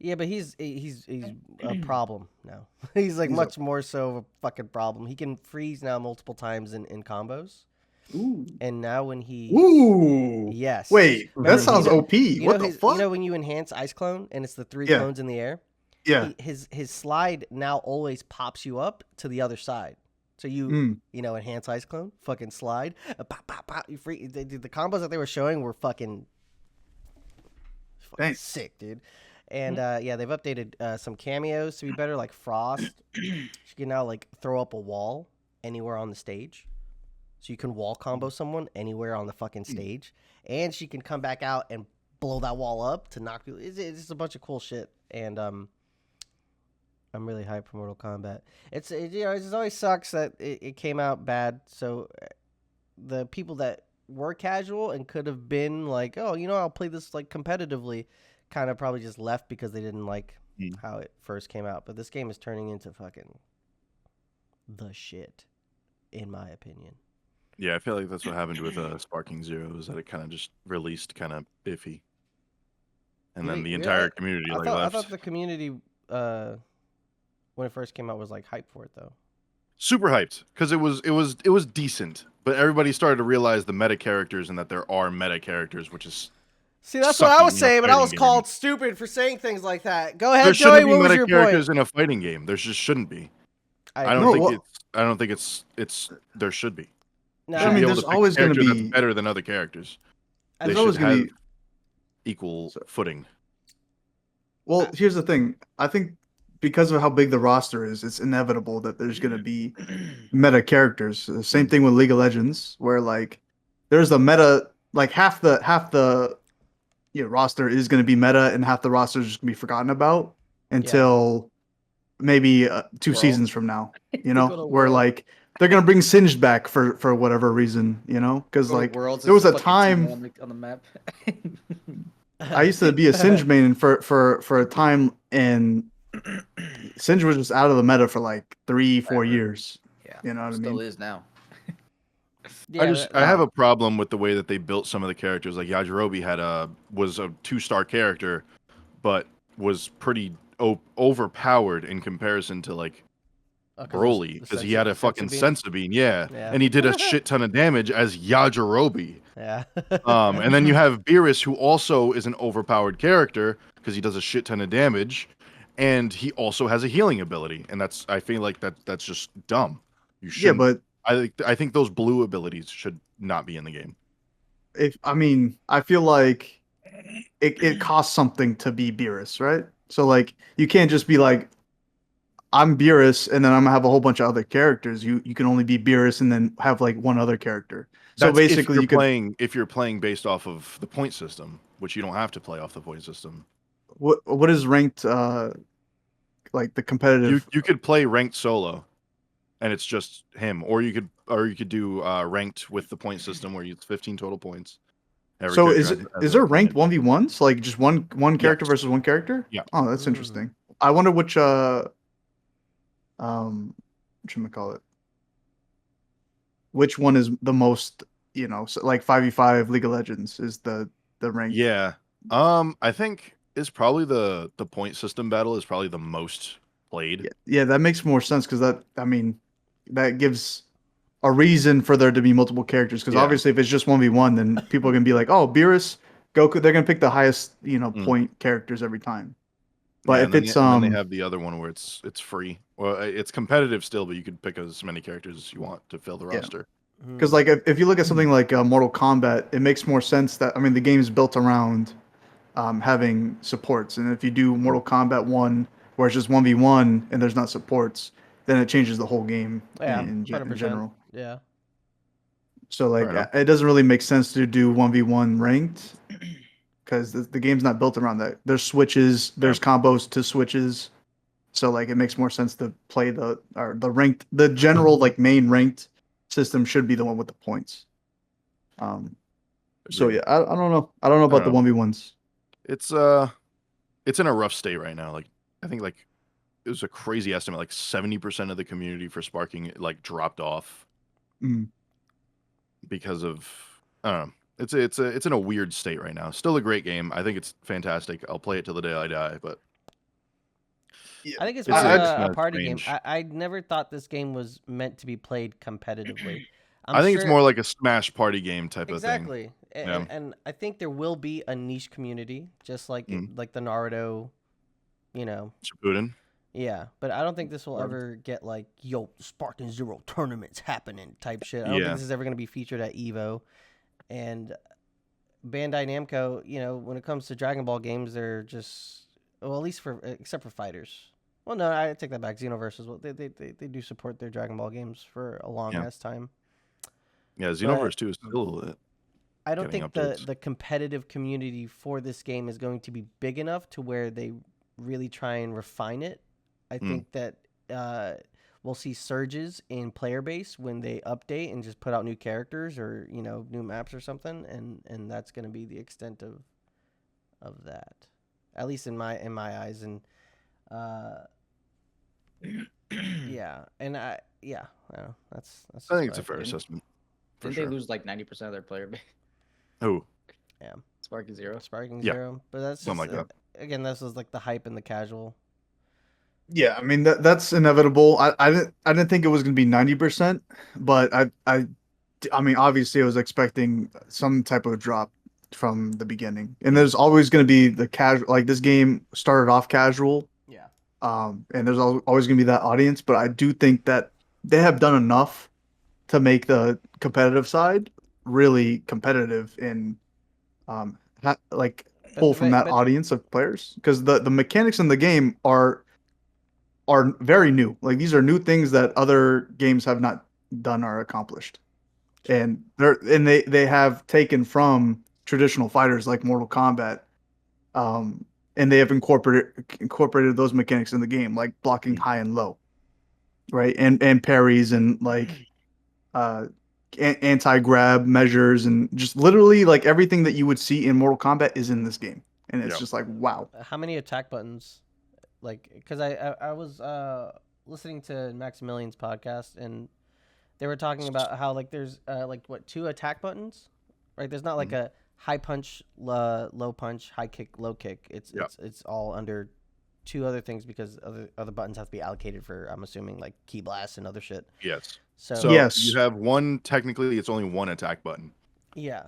Yeah, but he's a problem now. He's like much more so of a fucking problem. He can freeze now multiple times in combos.
Ooh.
And now when he
Yes. Wait,
But
that sounds
you know-
OP.
you
What
know
the fuck?
You know when you enhance Ice Clone and it's the 3
Yeah.
clones in the air?
Yeah.
His slide now always pops you up to the other side. So you enhance Ice Clone, fucking slide, pop, pop, pop. You free. The combos that they were showing were fucking
Dang.
sick, dude. And yeah, they've updated some cameos to be better, like Frost. She can now like throw up a wall anywhere on the stage. So you can wall combo someone anywhere on the fucking stage. And she can come back out and blow that wall up to knock people. It's just a bunch of cool shit. And I'm really hyped for Mortal Kombat. It always sucks that it came out bad. So the people that were casual and could have been like, oh, I'll play this like competitively, kind of probably just left because they didn't like how it first came out. But this game is turning into fucking the shit, in my opinion.
Yeah, I feel like that's what happened with Sparking Zero, is that it kind of just released kind of iffy. And then the entire community left.
I thought the community, when it first came out, was like hyped for it though.
Super hyped, because it was decent, but everybody started to realize the meta characters and that there are meta characters, which is
See, that's what I
sucking
was
in a
saying, but I
fighting
was
game.
called stupid for saying things like that. Go ahead,
There
Joey.
shouldn't be
What was
meta
your
characters
point?
in a fighting game. There just shouldn't be. I
No,
don't think it's there should be.
No,
You should
I mean,
be able
there's
to pick a
always gonna
character
be-
that's better than other characters. They
There's
should
always gonna
have
be-
equal footing.
Well, here's the thing. I think because of how big the roster is, it's inevitable that there's gonna be meta characters. The same thing with League of Legends, where like there's the meta, like half the roster is gonna be meta, and half the roster is just gonna be forgotten about until maybe 2
World.
seasons from now.
Go to
Where
World.
like they're gonna bring Singed back for whatever reason, because
Go to
like
Worlds,
there was
there's
a
fucking 2
time.
on the map.
I used to be a Singe main for a time, and Singe was just out of the meta for like 3-4
Forever.
years.
Yeah,
You know what I
still
mean?
is now.
Yeah,
I have a problem with the way that they built some of the characters. Like Yajirobe was a 2-star character, but was pretty overpowered in comparison to like Broly, because he had a fucking sensu bean,
Yeah.
and he did a shit ton of damage as Yajirobe.
Yeah.
And then you have Beerus, who also is an overpowered character because he does a shit ton of damage, and he also has a healing ability, and I feel like that's just dumb. You
Yeah,
shouldn't.
but
I think those blue abilities should not be in the game.
I feel like it costs something to be Beerus, right? So like you can't just be like, I'm Beerus and then I'm gonna have a whole bunch of other characters. You can only be Beerus and then have like one other character. So
That's
basically,
if you're playing based off of the point system, which you don't have to play off the point system.
what is ranked like the competitive?
You could play ranked solo, and it's just him, or you could do ranked with the point system where it's 15 total points.
So is there ranked 1v1s, like just one character
Yes.
versus one character?
Yeah.
Oh, that's interesting. I wonder which call it? Which one is the most, so like 5v5 League of Legends is the rank.
Yeah. I think it's probably the point system battle is probably the most played.
Yeah, that makes more sense because that gives a reason for there to be multiple characters. Because obviously, if it's just 1v1, then people are gonna be like, "Oh, Beerus, Goku." They're gonna pick the highest, point characters every time. But if it's
and then they have the other one where it's free. Well, it's competitive still, but you could pick as many characters as you want to fill the roster.
because like if you look at something like Mortal Kombat, it makes more sense that the game's built around having supports, and if you do Mortal Kombat 1 where it's just 1v1 and there's not supports, then it changes the whole game in
100%.
general.
Yeah.
So like it doesn't really make sense to do 1v1 ranked because the game's not built around that. There's switches, there's combos to switches. So like it makes more sense to play the ranked, the general like main ranked system should be the one with the points. So yeah, I don't know. I don't know about the 1v1s.
It's in a rough state right now. Like I think like it was a crazy estimate, like 70% of the community for Sparking like dropped off because of I don't know. It's in a weird state right now. Still a great game. I think it's fantastic. I'll play it till the day I die, but
I think it's
kinda
a party game.
strange.
I never thought this game was meant to be played competitively.
I think it's more like a Smash party game type of thing.
Exactly. And I think there will be a niche community, just like like the Naruto,
Shippuden.
Yeah, but I don't think this will ever get like, yo, Sparking Zero tournaments happening type shit. I don't think this is ever going to be featured at EVO. And Bandai Namco, when it comes to Dragon Ball games, they're just, well, at least except for fighters. Well, no, I take that back. Xenoverse as well. They do support their Dragon Ball games for a long ass time.
Yeah, Xenoverse 2 is still
I don't think
updates.
the competitive community for this game is going to be big enough to where they really try and refine it. I think that we'll see surges in player base when they update and just put out new characters or new maps or something, and that's going to be the extent of that, at least in my eyes. And yeah, and I don't know, that's
I think it's a fair assessment.
Didn't they lose like 90% of their player base?
Oh,
yeah,
Sparking Zero.
Zero, but that's
something
just,
like that.
Again, this is like the hype and the casual.
Yeah, that's inevitable. I didn't think it was gonna be 90%, but I obviously I was expecting some type of drop from the beginning, and there's always gonna be the casual. Like this game started off casual, and there's always gonna be that audience. But I do think that they have done enough to make the competitive side really competitive and pull from that audience of players, because the mechanics in the game are very new. Like these are new things that other games have not done or accomplished, and they have taken from traditional fighters like Mortal Kombat, and they have incorporated those mechanics in the game, like blocking high and low, right, and parries and like anti-grab measures, and just literally like everything that you would see in Mortal Kombat is in this game. and it's
Yeah.
just like wow.
How many attack buttons? Like, because I was listening to Maximilian's podcast, and they were talking about how like there's like what 2 attack buttons, right? There's not like a high punch, low punch, high kick, low kick. It's all under 2 other things because other buttons have to be allocated for, I'm assuming, like key blasts and other shit.
Yes.
So,
So
Yes.
you have one. Technically, it's only one attack button,
yeah,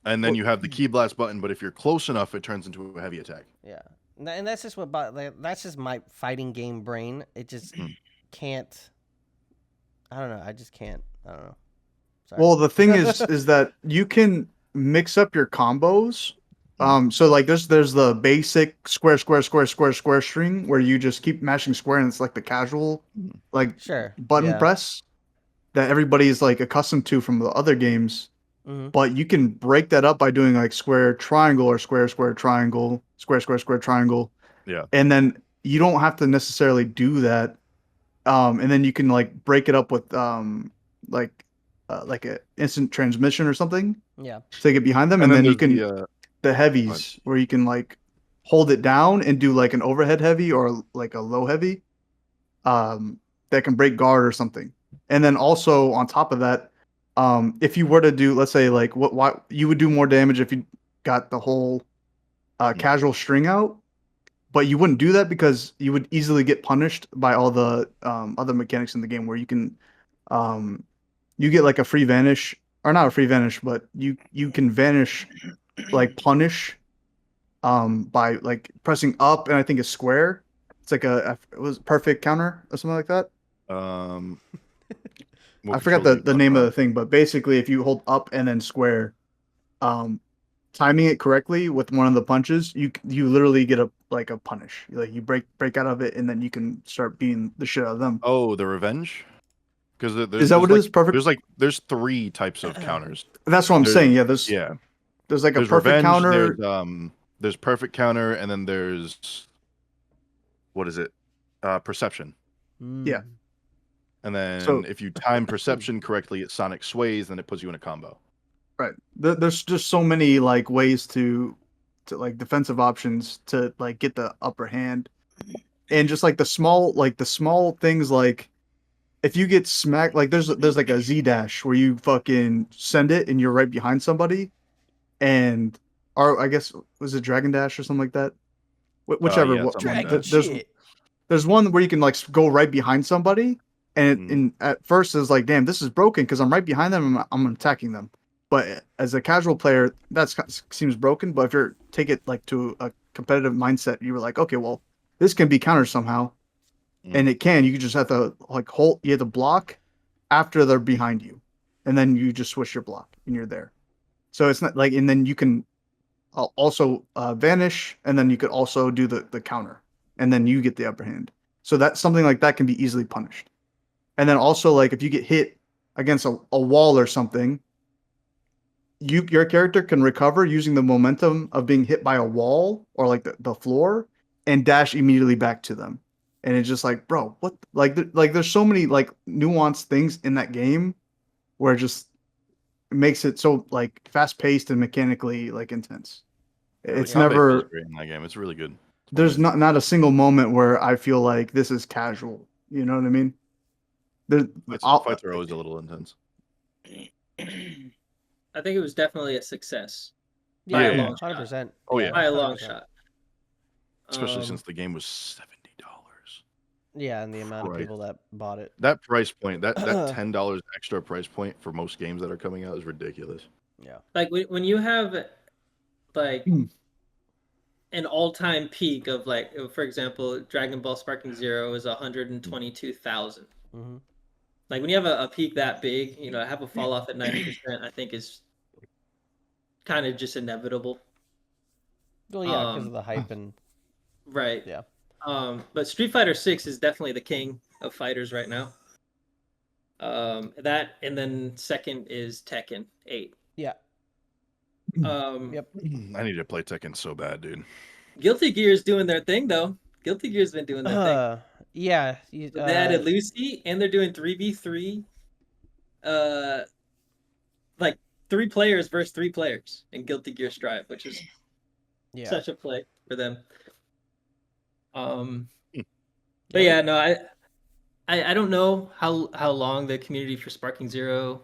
and then you have the key blast button. But if you're close enough, it turns into a heavy attack.
yeah, and that's just that's just my fighting game brain. It just can't. I don't know. I just can't. I don't know. Sorry.
Well, the thing is that you can mix up your combos. So like there's the basic square string where you just keep mashing square, and it's like the casual like
Sure.
button
Yeah.
press that everybody's like accustomed to from the other games.
Mhm.
But you can break that up by doing like square triangle or square triangle, square triangle.
Yeah.
And then you don't have to necessarily do that. And then you can like break it up with like a instant transmission or something
Yeah.
to get behind them,
And
and then you
there's
can the heavies where you can like hold it down and do like an overhead heavy or like a low heavy that can break guard or something. And then also on top of that, if you were to do, let's say like what you would do more damage if you got the whole casual string out, but you wouldn't do that because you would easily get punished by all the other mechanics in the game where you can you get like a free vanish, or not a free vanish, but you can vanish like punish by like pressing up, and I think it's square. It's like it was perfect counter or something like that.
What
I forgot
controls are you
the
talking
name of
about?
the thing, but basically if you hold up and then square, timing it correctly with one of the punches, you literally get a punish. Like you break out of it, and then you can start beating the shit out of them.
Oh, the revenge. Because
Is that what it is? Perfect.
There's 3 types of counters.
That's what I'm saying. Yeah, there's like a
There's
perfect
revenge.
counter.
There's perfect counter, and then there's what is it? Perception.
Yeah.
And then
So-
if you time perception correctly, it sonic sways, then it puts you in a combo.
Right. There's just so many like ways to like defensive options to like get the upper hand, and just like the small things, like if you get smacked, like there's like a Z dash where you fucking send it and you're right behind somebody, and or I guess was it Dragon Dash or something like that. Whichever.
Yeah, something like
Dragon
that.
There's one where you can like go right behind somebody, and
Mm.
at first it's like, damn, this is broken because I'm right behind them and I'm attacking them. But as a casual player, that seems broken. But if you take it like to a competitive mindset, you were like, okay, well, this can be countered somehow, and it can. You just have to like hold. You have to block after they're behind you, and then you just switch your block and you're there. So it's not like, and then you can also vanish, and then you could also do the counter, and then you get the upper hand. So that's something like that can be easily punished. And then also like if you get hit against a wall or something, your character can recover using the momentum of being hit by a wall or like the floor, and dash immediately back to them. And it's just like, bro, what? Like there's so many like nuanced things in that game where it just makes it so like fast paced and mechanically like intense. It's
The combat feels
never
great in that game. It's really good.
there's not a single moment where I feel like this is casual. You know what I mean?
Fights are always a little intense.
I think it was definitely a success.
Yeah,
By a long
100%.
Oh, yeah.
By a long
100%.
shot.
Especially since the game was $70.
Yeah, and the amount of
Right.
people that bought it.
That price point, that $10 extra price point for most games that are coming out is ridiculous.
Yeah.
like when you have like
Mm.
an all-time peak of like, for example, Dragon Ball Sparking Zero is 122,000.
Mm-hmm.
Like when you have a peak that big, have a fall off at 90%, I think is kind of just inevitable.
Well, yeah, because of the hype and
Right.
yeah.
But Street Fighter 6 is definitely the king of fighters right now. That, and then second is Tekken 8.
Yeah. Yep.
I need to play Tekken so bad, dude.
Guilty Gear's doing their thing though. Guilty Gear's been doing their thing.
Yeah.
They added Lucy, and they're doing 3v3. Like 3 players versus 3 players in Guilty Gear Strive, which is
Yeah.
such a play for them. But
Yeah,
yeah, no, I don't know how long the community for Sparking Zero.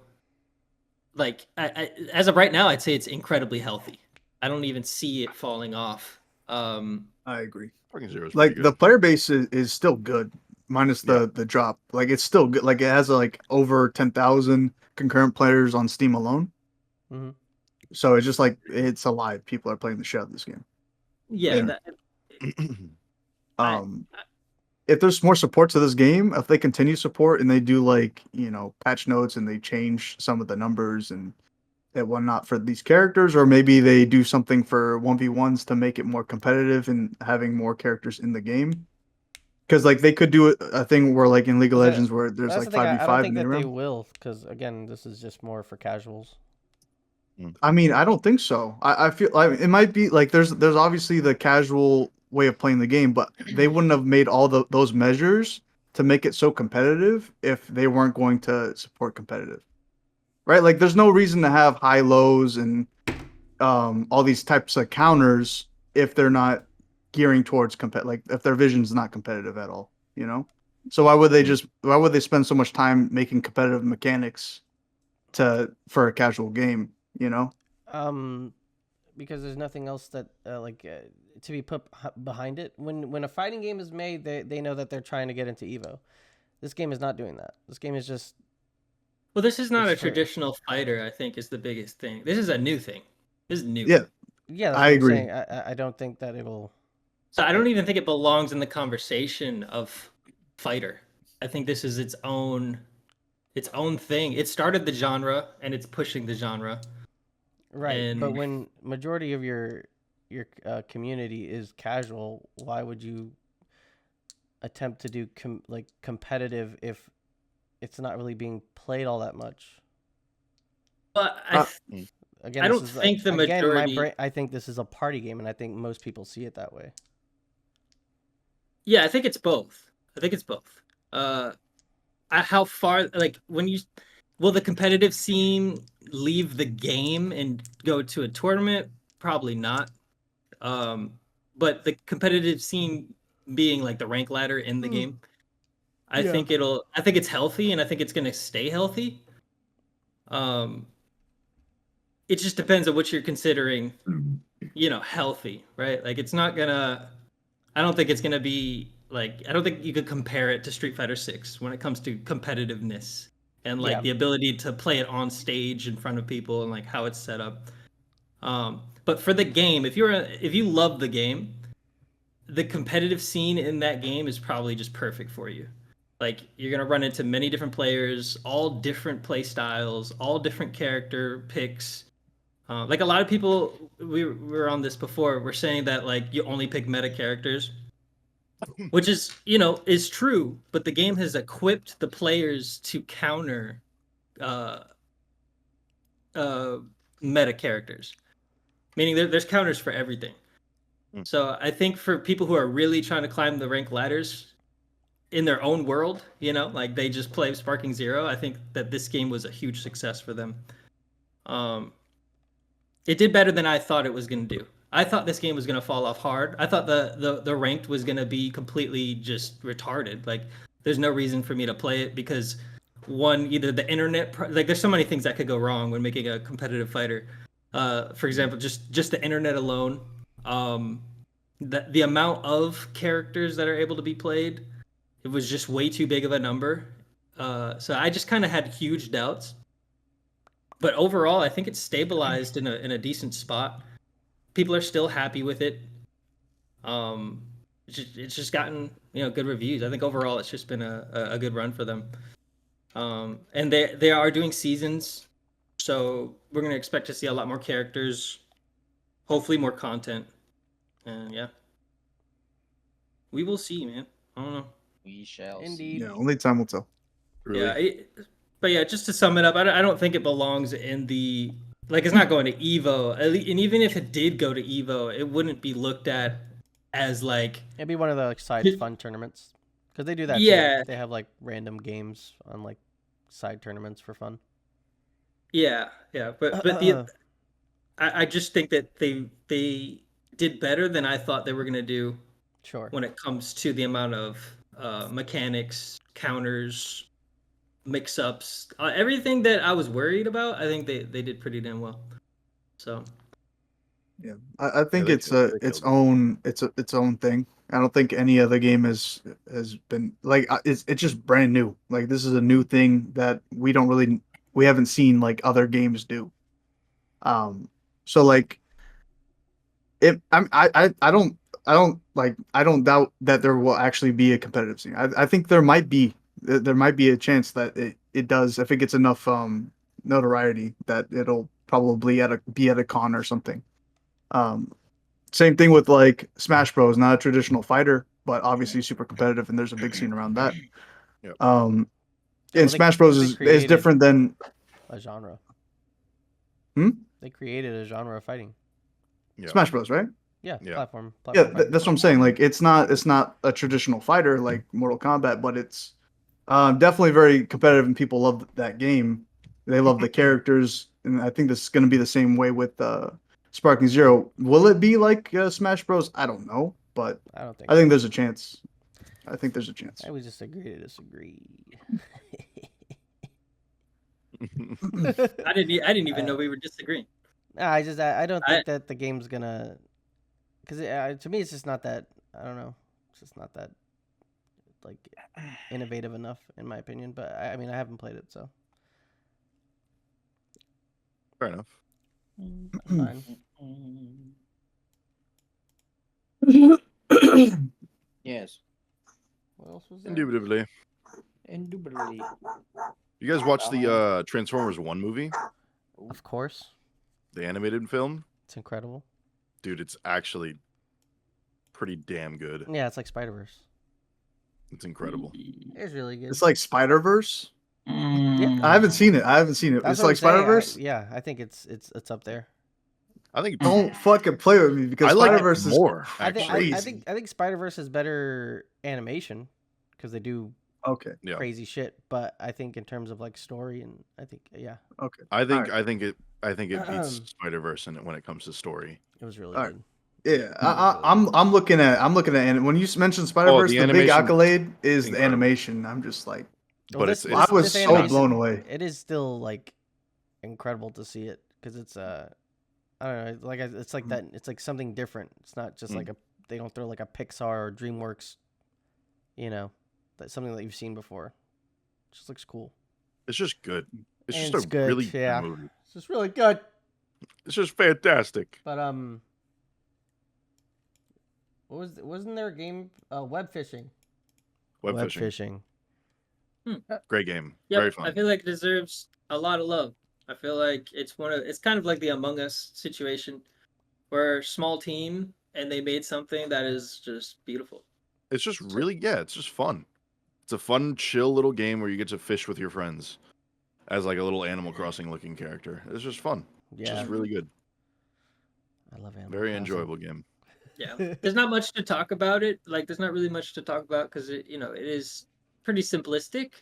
Like, as of right now, I'd say it's incredibly healthy. I don't even see it falling off.
I agree.
Sparking Zero is
Like
pretty
the
good.
player base is still good, minus
Yeah.
the drop. Like it's still good. Like it has like over 10,000 concurrent players on Steam alone.
hmm
So it's just like it's alive. People are playing the shit out of this game.
yeah,
And
I,
um, if there's more support to this game, if they continue support and they do like patch notes and they change some of the numbers and whatnot for these characters, or maybe they do something for 1v1s to make it more competitive and having more characters in the game. Because like they could do a thing where like in League of Legends where there's
that's
like
the thing. I don't
5v5
think
in the
that they
room.
will, because again, this is just more for casuals.
I mean, I don't think so. I feel like it might be like there's obviously the casual way of playing the game, but they wouldn't have made all those measures to make it so competitive if they weren't going to support competitive. Right? Like there's no reason to have high lows and all these types of counters if they're not gearing towards like if their vision's not competitive at all, you know? So why would they spend so much time making competitive mechanics for a casual game, you know?
Um, because there's nothing else that to be put behind it. When a fighting game is made, they know that they're trying to get into Evo. This game is not doing that. This game is just
well, this is not
It's
a
for-
traditional fighter. I think is the biggest thing. This is a new thing. This is new.
Yeah,
yeah. That's
I
what I'm
agree.
saying. I don't think that it'll.
So I don't even think it belongs in the conversation of fighter. I think this is its own thing. It started the genre and it's pushing the genre.
Right, but
And
when majority of your community is casual, why would you attempt to do competitive if it's not really being played all that much?
but
Uh,
Again,
I
this
don't
is
think the
again my
majority.
brain. I think this is a party game, and I think most people see it that way.
Yeah, I think it's both. I think it's both. Uh, how far, like, when you will the competitive scene leave the game and go to a tournament? Probably not. Um, but the competitive scene being like the rank ladder in the game,
Yeah.
I think it's healthy and I think it's gonna stay healthy. Um, it just depends on what you're considering, healthy, right? Like it's not gonna I don't think it's gonna be like I don't think you could compare it to Street Fighter 6 when it comes to competitiveness and like
Yeah.
the ability to play it on stage in front of people and like how it's set up. But for the game, if you love the game, the competitive scene in that game is probably just perfect for you. Like you're gonna run into many different players, all different play styles, all different character picks. Like a lot of people, we were on this before. We're saying that like you only pick meta characters, which is is true. But the game has equipped the players to counter uh, uh, meta characters, meaning there's counters for everything.
Mm.
So I think for people who are really trying to climb the rank ladders in their own world, like they just play Sparking Zero, I think that this game was a huge success for them. It did better than I thought it was going to do. I thought this game was going to fall off hard. I thought the ranked was going to be completely just retarded. Like there's no reason for me to play it because one, either the internet, like there's so many things that could go wrong when making a competitive fighter. For example, just the internet alone, the amount of characters that are able to be played, it was just way too big of a number. So I just kind of had huge doubts. But overall, I think it's stabilized in a decent spot. People are still happy with it. It's just gotten good reviews. I think overall it's just been a good run for them. And they are doing seasons, so we're gonna expect to see a lot more characters, hopefully more content, and yeah, we will see, man. I don't know.
We shall
Indeed.
see.
Yeah, only time will tell.
Really?
Yeah, but yeah, just to sum it up, I don't think it belongs in the like it's not going to Evo, and even if it did go to Evo, it wouldn't be looked at as like
It'd be one of the side fun tournaments because they do that
yeah,
too. They have like random games on like side tournaments for fun.
yeah, but I just think that they did better than I thought they were gonna do
Sure.
when it comes to the amount of mechanics, counters, mix-ups, everything that I was worried about. I think they did pretty damn well. So
Yeah, I think
they
it's
killed
its
it.
own its own thing. I don't think any other game has been like it's just brand new. Like this is a new thing that we haven't seen like other games do. So like I don't doubt that there will actually be a competitive scene. I think there might be a chance that it does if it gets enough notoriety that it'll probably be at a con or something. Um, Same thing with like Smash Bros. Not a traditional fighter, but obviously super competitive, and there's a big scene around that.
Yep.
Um,
Yeah,
and Smash Bros
they
is
created
different than
a genre.
Hmm?
They created a genre of fighting.
Yeah.
Smash Bros, right?
Yeah,
Yeah.
platform
Yeah,
fighting.
that's what I'm saying. Like it's not a traditional fighter like Mortal Kombat, but it's definitely very competitive, and people love that game. They love the characters, and I think this is going to be the same way with Sparking Zero. Will it be like Smash Bros? I don't know, but
I don't think.
I think there's a chance. I think there's a chance.
I would just agree to disagree.
I didn't even know we were disagreeing.
I don't think that the game's gonna, because to me it's just not that. I don't know. It's just not that like innovative enough in my opinion. But I mean I haven't played it, so
Fair enough.
fine.
Yes.
What else was there?
Indubitably.
Indubitably.
You guys watched the Transformers 1 movie?
Of course,
The animated film?
it's incredible.
Dude, it's actually pretty damn good.
Yeah, it's like Spider-Verse.
It's incredible.
It's really good.
It's like Spider Verse.
Mm.
I haven't seen it.
That's
It's
what I'm
like
saying.
Spider Verse.
Yeah, I think it's up there.
I think
Don't fucking play with me because
I like
Spider
it
Verse is
more.
I think
Actually,
I think Spider-Verse has better animation because they do
okay.
yeah.
crazy shit. But I think in terms of like story and I think yeah,
Okay.
I think
Alright.
I think it beats Spider Verse when it comes to story.
it was really
All right.
good.
Yeah, I'm looking at and when you mentioned Spider Verse,
the
the big
animation
accolade is the
incredible.
animation. I'm just like,
But
this,
it's
I was
this
so
animation,
blown away.
It is still like incredible to see it because it's I don't know, like it's like that. It's like something different. It's not just like they don't throw like a Pixar or DreamWorks, that's something that you've seen before. It just looks cool.
It's just good. It's
And
just
it's
a
good,
really
yeah.
good movie.
It's just really good.
It's just fantastic.
But wasn't there a game web fishing?
Web fishing. Great game.
Yep,
Very fun.
I feel like it deserves a lot of love. I feel like it's kind of like the Among Us situation, where small team and they made something that is just beautiful.
It's just really it's just fun. It's a fun, chill little game where you get to fish with your friends as like a little Animal Crossing looking character. It's just fun. It's
Yeah,
just really good.
I love Animal
Very
Crossing.
enjoyable game.
Yeah, there's not much to talk about it. Like, there's not really much to talk about because it is pretty simplistic.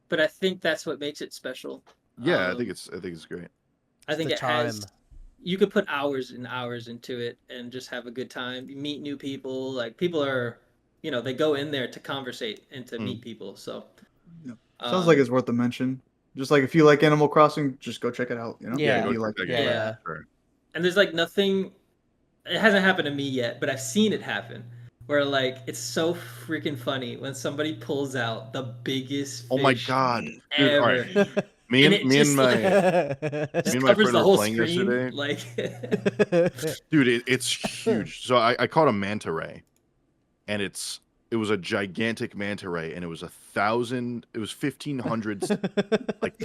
But I think that's what makes it special.
Yeah, I think it's great.
I think
the
it has. You could put hours and hours into it and just have a good time. You meet new people. Like, people are, they go in there to conversate and to meet people. So
Yeah. Sounds like it's worth a mention. Just like if you like Animal Crossing, just go check it out.
Yeah,
go
you
check
like
that
it.
game out.
Yeah.
Sure.
And there's like nothing. It hasn't happened to me yet, but I've seen it happen. Where like it's so freaking funny when somebody pulls out the biggest
Oh my
fish
god, dude!
ever.
All right, me
And
and
it
me
just,
and my
Just
me and my
covers
friend
the
were
whole
playing
screen.
yesterday.
Like,
Dude, it's huge. So I caught a manta ray, and it was a gigantic manta ray, and it was 1,500. Like,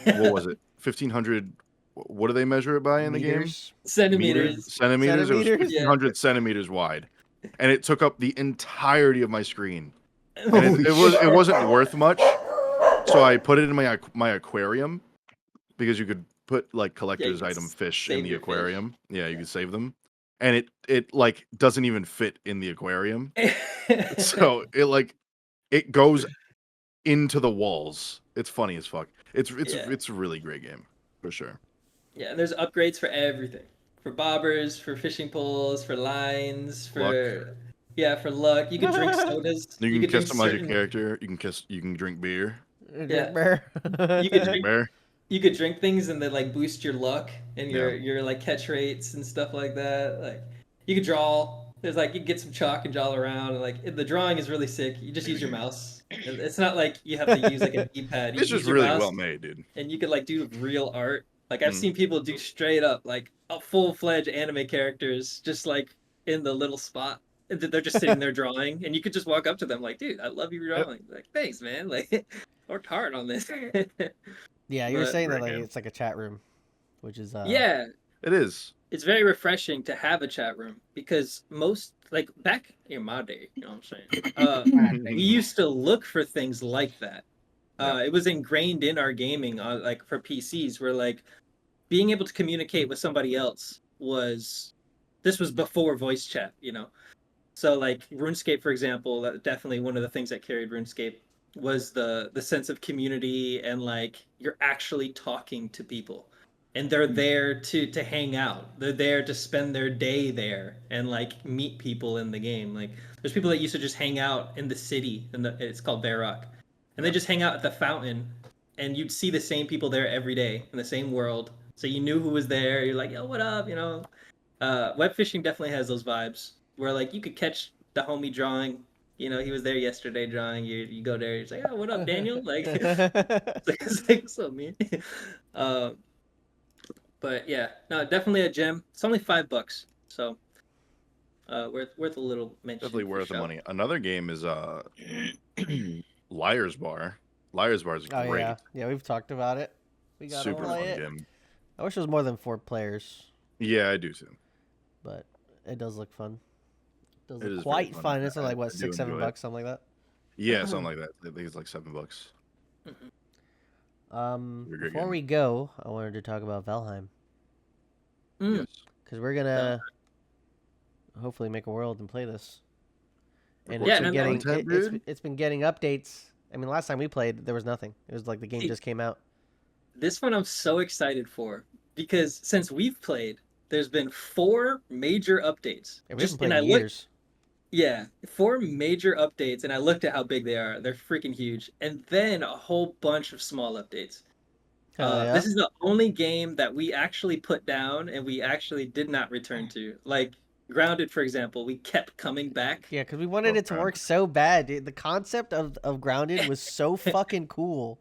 what was it? 1,500. What do they measure it by in the game?
Meters.
centimeters.
Centimeters. It was
Centimeters?
1,500 centimeters wide, and it took up the entirety of my screen. And
Holy
it wasn't worth much, so I put it in my aquarium because you could put like collector's
you
item fish
save
in the
your fish.
aquarium. Yeah, you could save them, and it like doesn't even fit in the aquarium, so it goes into the walls. It's funny as fuck. It's a really great game for sure.
Yeah, and there's upgrades for everything. for bobbers, for fishing poles, for lines, for
Luck.
for luck. You could drink sodas.
You can
could drink
customize your
certain.
character. You can drink beer.
Yeah.
Bear.
You could
Drink
drink.
beer.
You could drink things and then like boost your luck and
Yeah.
your like catch rates and stuff like that. Like you could draw. There's like you can get some chalk and draw around. And, like the drawing is really sick. You just use your mouse. It's not like you have to use like a D-pad. You
It's
use
just
your
really
mouse
well made, dude.
and you could like do real art. Like I've
Mm.
seen people do straight up like a full-fledged anime characters just like in the little spot. And they're just sitting there drawing, and you could just walk up to them like, "Dude, I love your drawing." Like, thanks, man. Like, worked hard on this.
Yeah, you were
But-
saying that
Great
like
game.
it's like a chat room, which is
Yeah,
It is.
it's very refreshing to have a chat room because most like back in my day, you know what I'm saying? We used to look for things like that. It was ingrained in our gaming, like for PCs, where like being able to communicate with somebody else was before voice chat, you know. So like RuneScape, for example, that definitely one of the things that carried RuneScape was the sense of community and like you're actually talking to people and they're there to hang out. They're there to spend their day there and like meet people in the game. Like there's people that used to just hang out in the city and it's called Varrock. And they just hang out at the fountain and you'd see the same people there every day in the same world. So you knew who was there. You're like, yo, what up? You know, web fishing definitely has those vibes where like you could catch the homie drawing. You know, he was there yesterday drawing. You go there. You're like, oh, what up, Daniel? Like, it's like what's up, man? But yeah, no, definitely a gem. It's only $5, so worth a little mention.
Definitely
for
worth the
sure.
money. Another game is Liar's Bar. Liar's Bar is
Oh
great.
yeah, we've talked about it. We gotta
Super
play
fun
it.
game.
I wish it was more than 4 players,
Yeah, I do too.
but it does look fun. It does
It
look
is very
quite
fun.
fun. It's
I-
like what,
I do
$6-7
enjoy it.
bucks, something like that.
Yeah, something like that. I think it's like $7. Very good
Before
game.
we go, I wanted to talk about Valheim
Mm.
Yes.
because we're gonna hopefully make a world and play this. And
Record
it's
some
been getting
content,
it's,
dude.
it's been getting updates. I mean, last time we played, there was nothing. It was like the game
See,
just came out.
This one I'm so excited for because since we've played, there's been 4 major updates.
And we haven't
and
played
I
in
looked,
years.
yeah, 4 major updates, and I looked at how big they are. They're freaking huge, and then a whole bunch of small updates.
Hell yeah.
This is the only game that we actually put down and we actually did not return to. Like Grounded, for example, we kept coming back.
Yeah, because we wanted it to work so bad. Dude. The concept of Grounded was so fucking cool,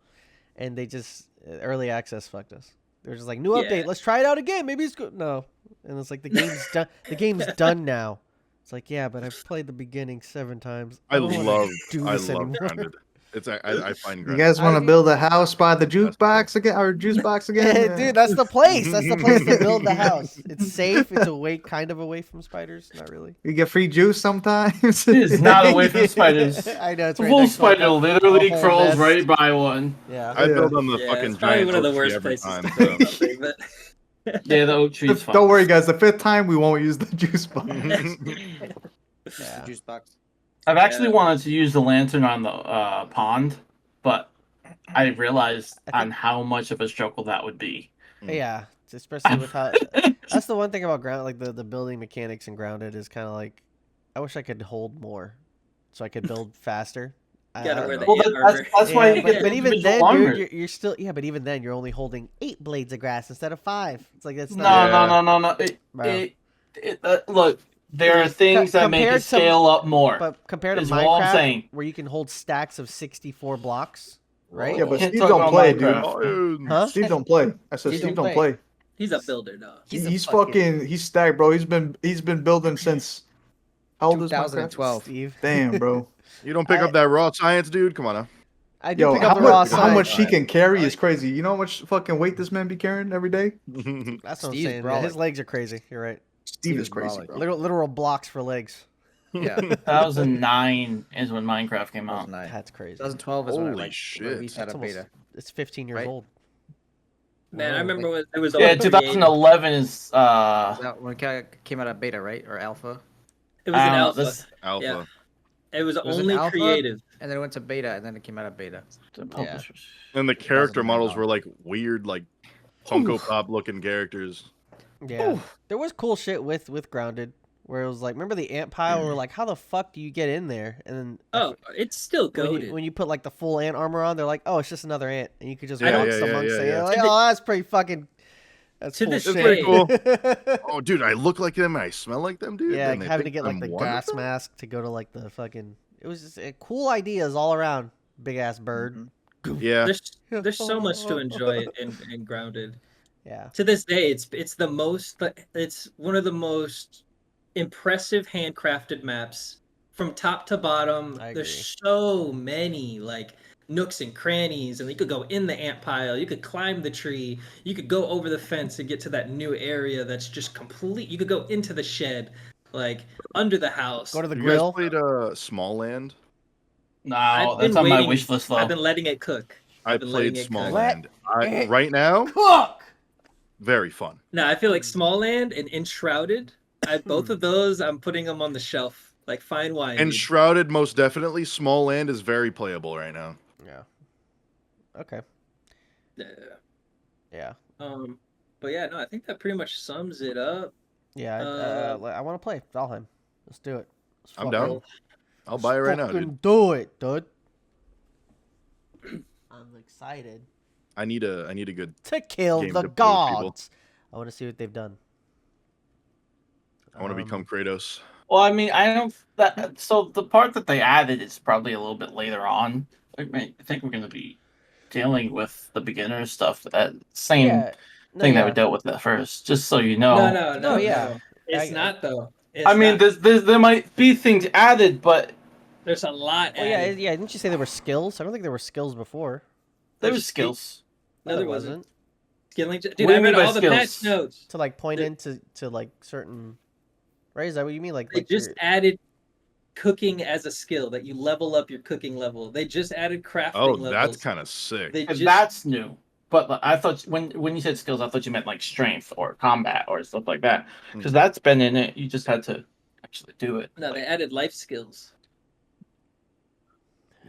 and they just early access fucked us. They were just like, new
Yeah.
update, let's try it out again. Maybe it's good. No, and it's like the game's done. The game's done now. It's like, yeah, but I've played the beginning 7 times.
I
don't wanna
love
do
I
this
love
anymore.
Grounded. It's I find
You
Grounded.
guys want to
I-
build a house by the jukebox again, or juice box again?
Yeah, dude, that's the place. That's the place to build the house. It's safe. It's kind of away from spiders. Not really.
You get free juice sometimes.
It's not away from spiders.
I know it's
A
right
full
next to, like,
spider literally
whole
crawls
nest.
right by one.
Yeah.
I
Yeah.
build on the
Yeah,
fucking
it's probably
giant
one of the
oak tree
worst
every
places
time.
to
so.
build something, but
Yeah, the oak tree's fine.
Don't worry, guys. The 5th time we won't use the juice box.
Yeah.
Juice box.
I've actually
Yeah.
wanted to use the lantern on the pond, but I realized
I think-
on how much of a struggle that would be.
Yeah, especially with how. That's the one thing about ground, like the building mechanics in Grounded is kind of like, I wish I could hold more, so I could build faster.
you gotta wear the
Well,
ant
that's,
armor.
that's why you
but,
get
but
the
even
individual
then,
armor.
dude, you're still but even then, you're only holding 8 blades of grass instead of 5. It's like that's
No,
not.
no.
Bro.
Look, there are things that make
compared
it scale up more.
But compared to
is all I'm
Minecraft,
saying.
where you can hold stacks of 64 blocks, right?
Yeah, but
Can't
Steve
talk
don't
about
play,
Minecraft.
dude.
Huh?
Steve don't play. I said
Steve
Steve
don't
don't
play.
play.
He's a builder, dog.
He's fucking. He's stacked, bro. He's been building since. How old is Minecraft?
2012.
Steve.
Damn, bro.
You don't pick up that raw science, dude? Come on now.
I do
Yo,
pick
how
up the raw
much, how much
side.
he can carry is crazy. You know how much fucking weight this man be carrying every day?
That's what I'm
Steve's
saying.
brawling.
His legs are crazy. You're right.
Steve is
Steve's
crazy,
brawling.
bro.
Literal blocks for legs.
Yeah.
2009 is when Minecraft came out.
2009.
That's crazy.
2012 is when
Holy
when
shit.
we had
That's
a
almost,
beta.
it's 15 years
Right?
old.
Man, I
Whoa,
remember when it was
Yeah,
only created.
2011 is
That when it came out of beta, right? Or alpha?
It was an
I don't know,
alpha.
this-
Alpha.
Yeah. It was
Was it
only
alpha?
creative.
And then it went to beta, and then it came out of beta.
the publishers.
And the character
2009
models
on.
were like weird, like Funko Pop looking characters.
Yeah, there was cool shit with Grounded, where it was like, remember the ant pile? Where like, how the fuck do you get in there? And then
Oh, it's still
when
goated.
you put like the full ant armor on, they're like, oh, it's just another ant, and you could just
Yeah,
walk
yeah,
amongst
yeah,
it.
yeah.
Like,
To the-
oh, that's pretty fucking. That's
To
cool
this
shit.
It's pretty cool. Oh, dude, I look like them and I smell like them, dude.
Yeah,
and they
having to
think
get like
I'm
the
one of
gas
them?
mask to go to like the fucking. It was just cool ideas all around. Big ass bird.
Yeah.
There's so much to enjoy in Grounded.
Yeah.
To this day, it's one of the most impressive handcrafted maps from top to bottom.
I agree.
There's so many like nooks and crannies, and you could go in the ant pile, you could climb the tree, you could go over the fence and get to that new area that's just complete. You could go into the shed, like under the house.
Go to the
You
grill.
guys played Small Land?
No,
I've
that's
been
on my
waiting-
wish list though.
I've been letting it cook.
I
I've been
played
letting it
Small
cook.
Land.
it
Right now,
Cook.
very fun.
No, I feel like Small Land and Enshrouded. Both of those, I'm putting them on the shelf, like fine wine.
And
dude.
Shrouded, most definitely. Small Land is very playable right now.
Yeah. Okay.
Yeah.
Yeah.
But yeah, no, I think that pretty much sums it up.
Yeah. I want to play Valheim. Let's do it. Let's
I'm
fucking-
down. I'll buy it right now,
fucking
dude.
do it, dude. I'm excited
I need a good.
to kill
Game
the
to play with people.
gods. I want to see what they've done.
I want to become Kratos.
Well, I mean, I don't. So the part that they added is probably a little bit later on. I think we're going to be dealing with the beginner stuff. Same
Yeah. No,
thing
yeah.
that we dealt with at first. Just so you know.
No,
yeah.
no. It's
I-
not though. It's
I mean,
not.
there might be things added, but
There's a lot.
Oh yeah,
added.
yeah. Didn't you say there were skills? I don't think there were skills before.
there
There's
was skills.
No,
there
there wasn't. Skilling. Dude,
What do you
I
mean
read
by
all the
skills?
patch notes.
To like point
The-
into like certain. Right? Is that what you mean? Like
They
like
just
your-
added cooking as a skill that you level up your cooking level. They just added crafting
Oh,
levels.
that's kind of sick.
They
And
just
that's new. But I thought when you said skills, I thought you meant like strength or combat or stuff like that. Because that's been in it. You just had to actually do it.
no, they added life skills.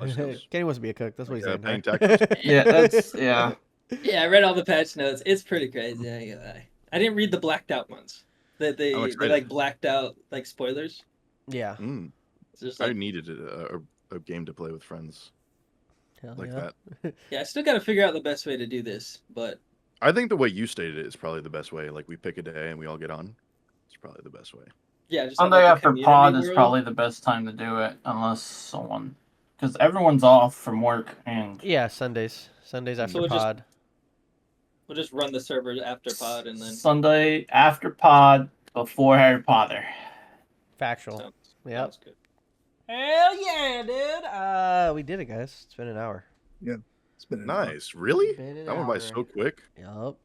Life skills.
Kenny wants to be a cook. That's what he's
Yeah,
saying.
paying
huh?
taxes.
Yeah, that's yeah.
Yeah, I read all the patch notes. It's pretty crazy. I ain't gonna lie. I didn't read the blacked out ones. That they
I'm
they
excited.
like blacked out like spoilers.
Yeah.
Mm,
It's just
I
like
needed a game to play with friends
Hell
like
yeah.
that.
yeah, I still got to figure out the best way to do this, but
I think the way you stated it is probably the best way. Like we pick a day and we all get on. It's probably the best way.
yeah, just have,
Sunday
like, a
after
community
pod is
world.
probably the best time to do it, unless someone, because everyone's off from work and
Yeah, Sundays. Sundays after
we'll just-
pod.
We'll just run the server after pod and then
Sunday after pod before Harry Potter.
Factual.
sounds,
Yep.
sounds good.
Hell yeah, dude. We did it, guys. It's been an hour.
It's been an
Nice. Really?
Been an
That went by
hour.
so quick.
Yup.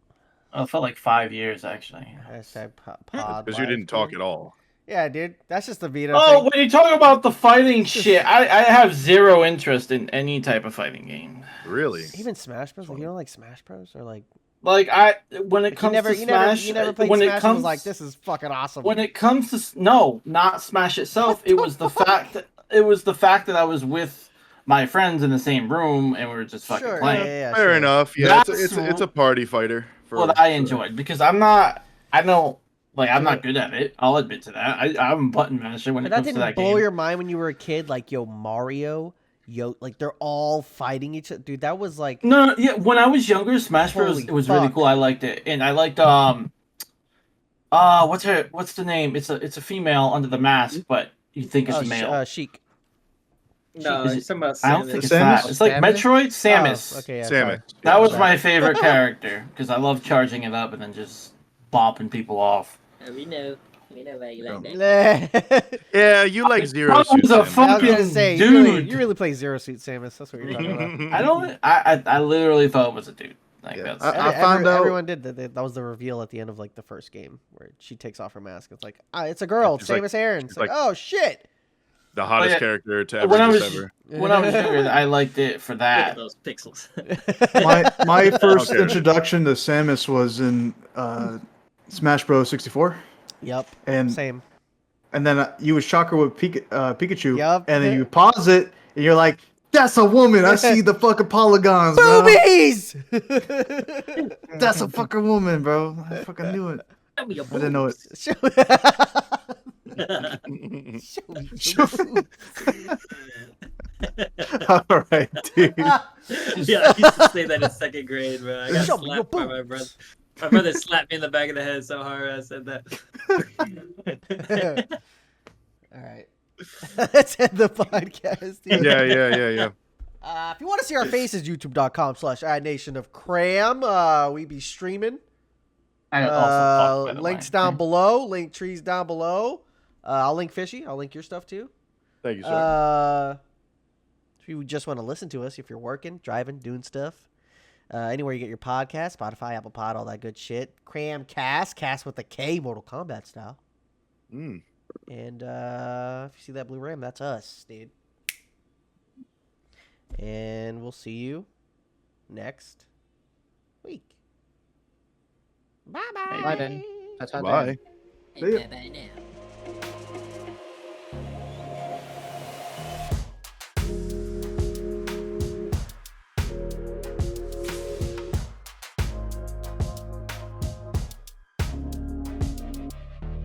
Oh, it felt like 5 years actually.
Hashtag pod.
Because you didn't talk at all.
Yeah, dude. That's just the Vito
Oh,
thing.
when you talk about the fighting shit, I have zero interest in any type of fighting game.
Really?
Even Smash Bros. Like, you don't like Smash Bros. Or like
When it
like,
comes
you
to Smash,
never played
when
Smash
it
and
comes
was like, this is fucking awesome.
when it comes to no, not Smash itself. It was the fact that I was with my friends in the same room and we were just fucking
Sure,
playing.
yeah,
Fair
sure.
enough. Yeah,
That's
it's a party fighter. For
What I
sure.
enjoyed because I'm not good at it. I'll admit to that. I'm a button masher when
But
it
that
comes to
didn't
that
blow
game.
your mind when you were a kid, like Mario, like they're all fighting each other. Dude, that was like
No, yeah. When I was younger, Smash Bros.
Holy
It was really
fuck.
cool. I liked it, and I liked what's the name? It's a female under the mask, but you think it's a male.
Chic.
No,
Is
it's
it-
talking about
I don't think
Samus.
it's that.
Samus?
It's like
Samus?
Metroid Samus.
Oh, okay, yeah,
Samus.
sorry.
That was
Yeah.
my favorite character because I love charging it up and then just bopping people off.
We know why you
like
that.
Yeah, you like Zero
That
Suit.
was a
Samus.
I was gonna
fucking
say,
dude.
you really play Zero Suit Samus. That's what you're talking about.
I don't. I literally thought it was a dude. Like
Yeah.
that's.
I found out-
everyone did that. That was the reveal at the end of like the first game where she takes off her mask. It's like, it's a girl,
She's like-
Samus Aran. It's
she's
like,
like-
oh shit.
The hottest
yeah.
character to ever
when I was
exist ever.
when I was younger, I liked it for
Look at
that.
those pixels.
my first
Okay.
introduction to Samus was in Smash Bros. 64,
Yep.
and
Same.
then you would shock her with Pikachu,
Yup.
and then you pause it, and you're like, "That's a woman! I see the fucking polygons, bro.
Boobies.
That's a fucking woman, bro. I fucking knew it."
Show me your
I didn't know it.
Show,
That's
show me.
Show- All right, dude.
Yeah, I used to say that in second grade, bro. I got
Show me your
slapped by my brother. My brother slapped me in the back of the head so hard I said that.
All right. Let's end the podcast. Dude.
Yeah.
If you want to see our faces, youtube.com/Nation of Cram. We be streaming.
I also talk, by the
Links
way.
down below. Link trees down below. I'll link Fishy. I'll link your stuff too.
Thank you, sir.
If you just want to listen to us, if you're working, driving, doing stuff, anywhere you get your podcast, Spotify, Apple Pod, all that good shit. Cram Cast with a K, Mortal Kombat style.
Mm.
And if you see that blue rim, that's us, dude. And we'll see you next week. Bye-bye.
Bye then. That's how
Bye.
See ya.
Bye now.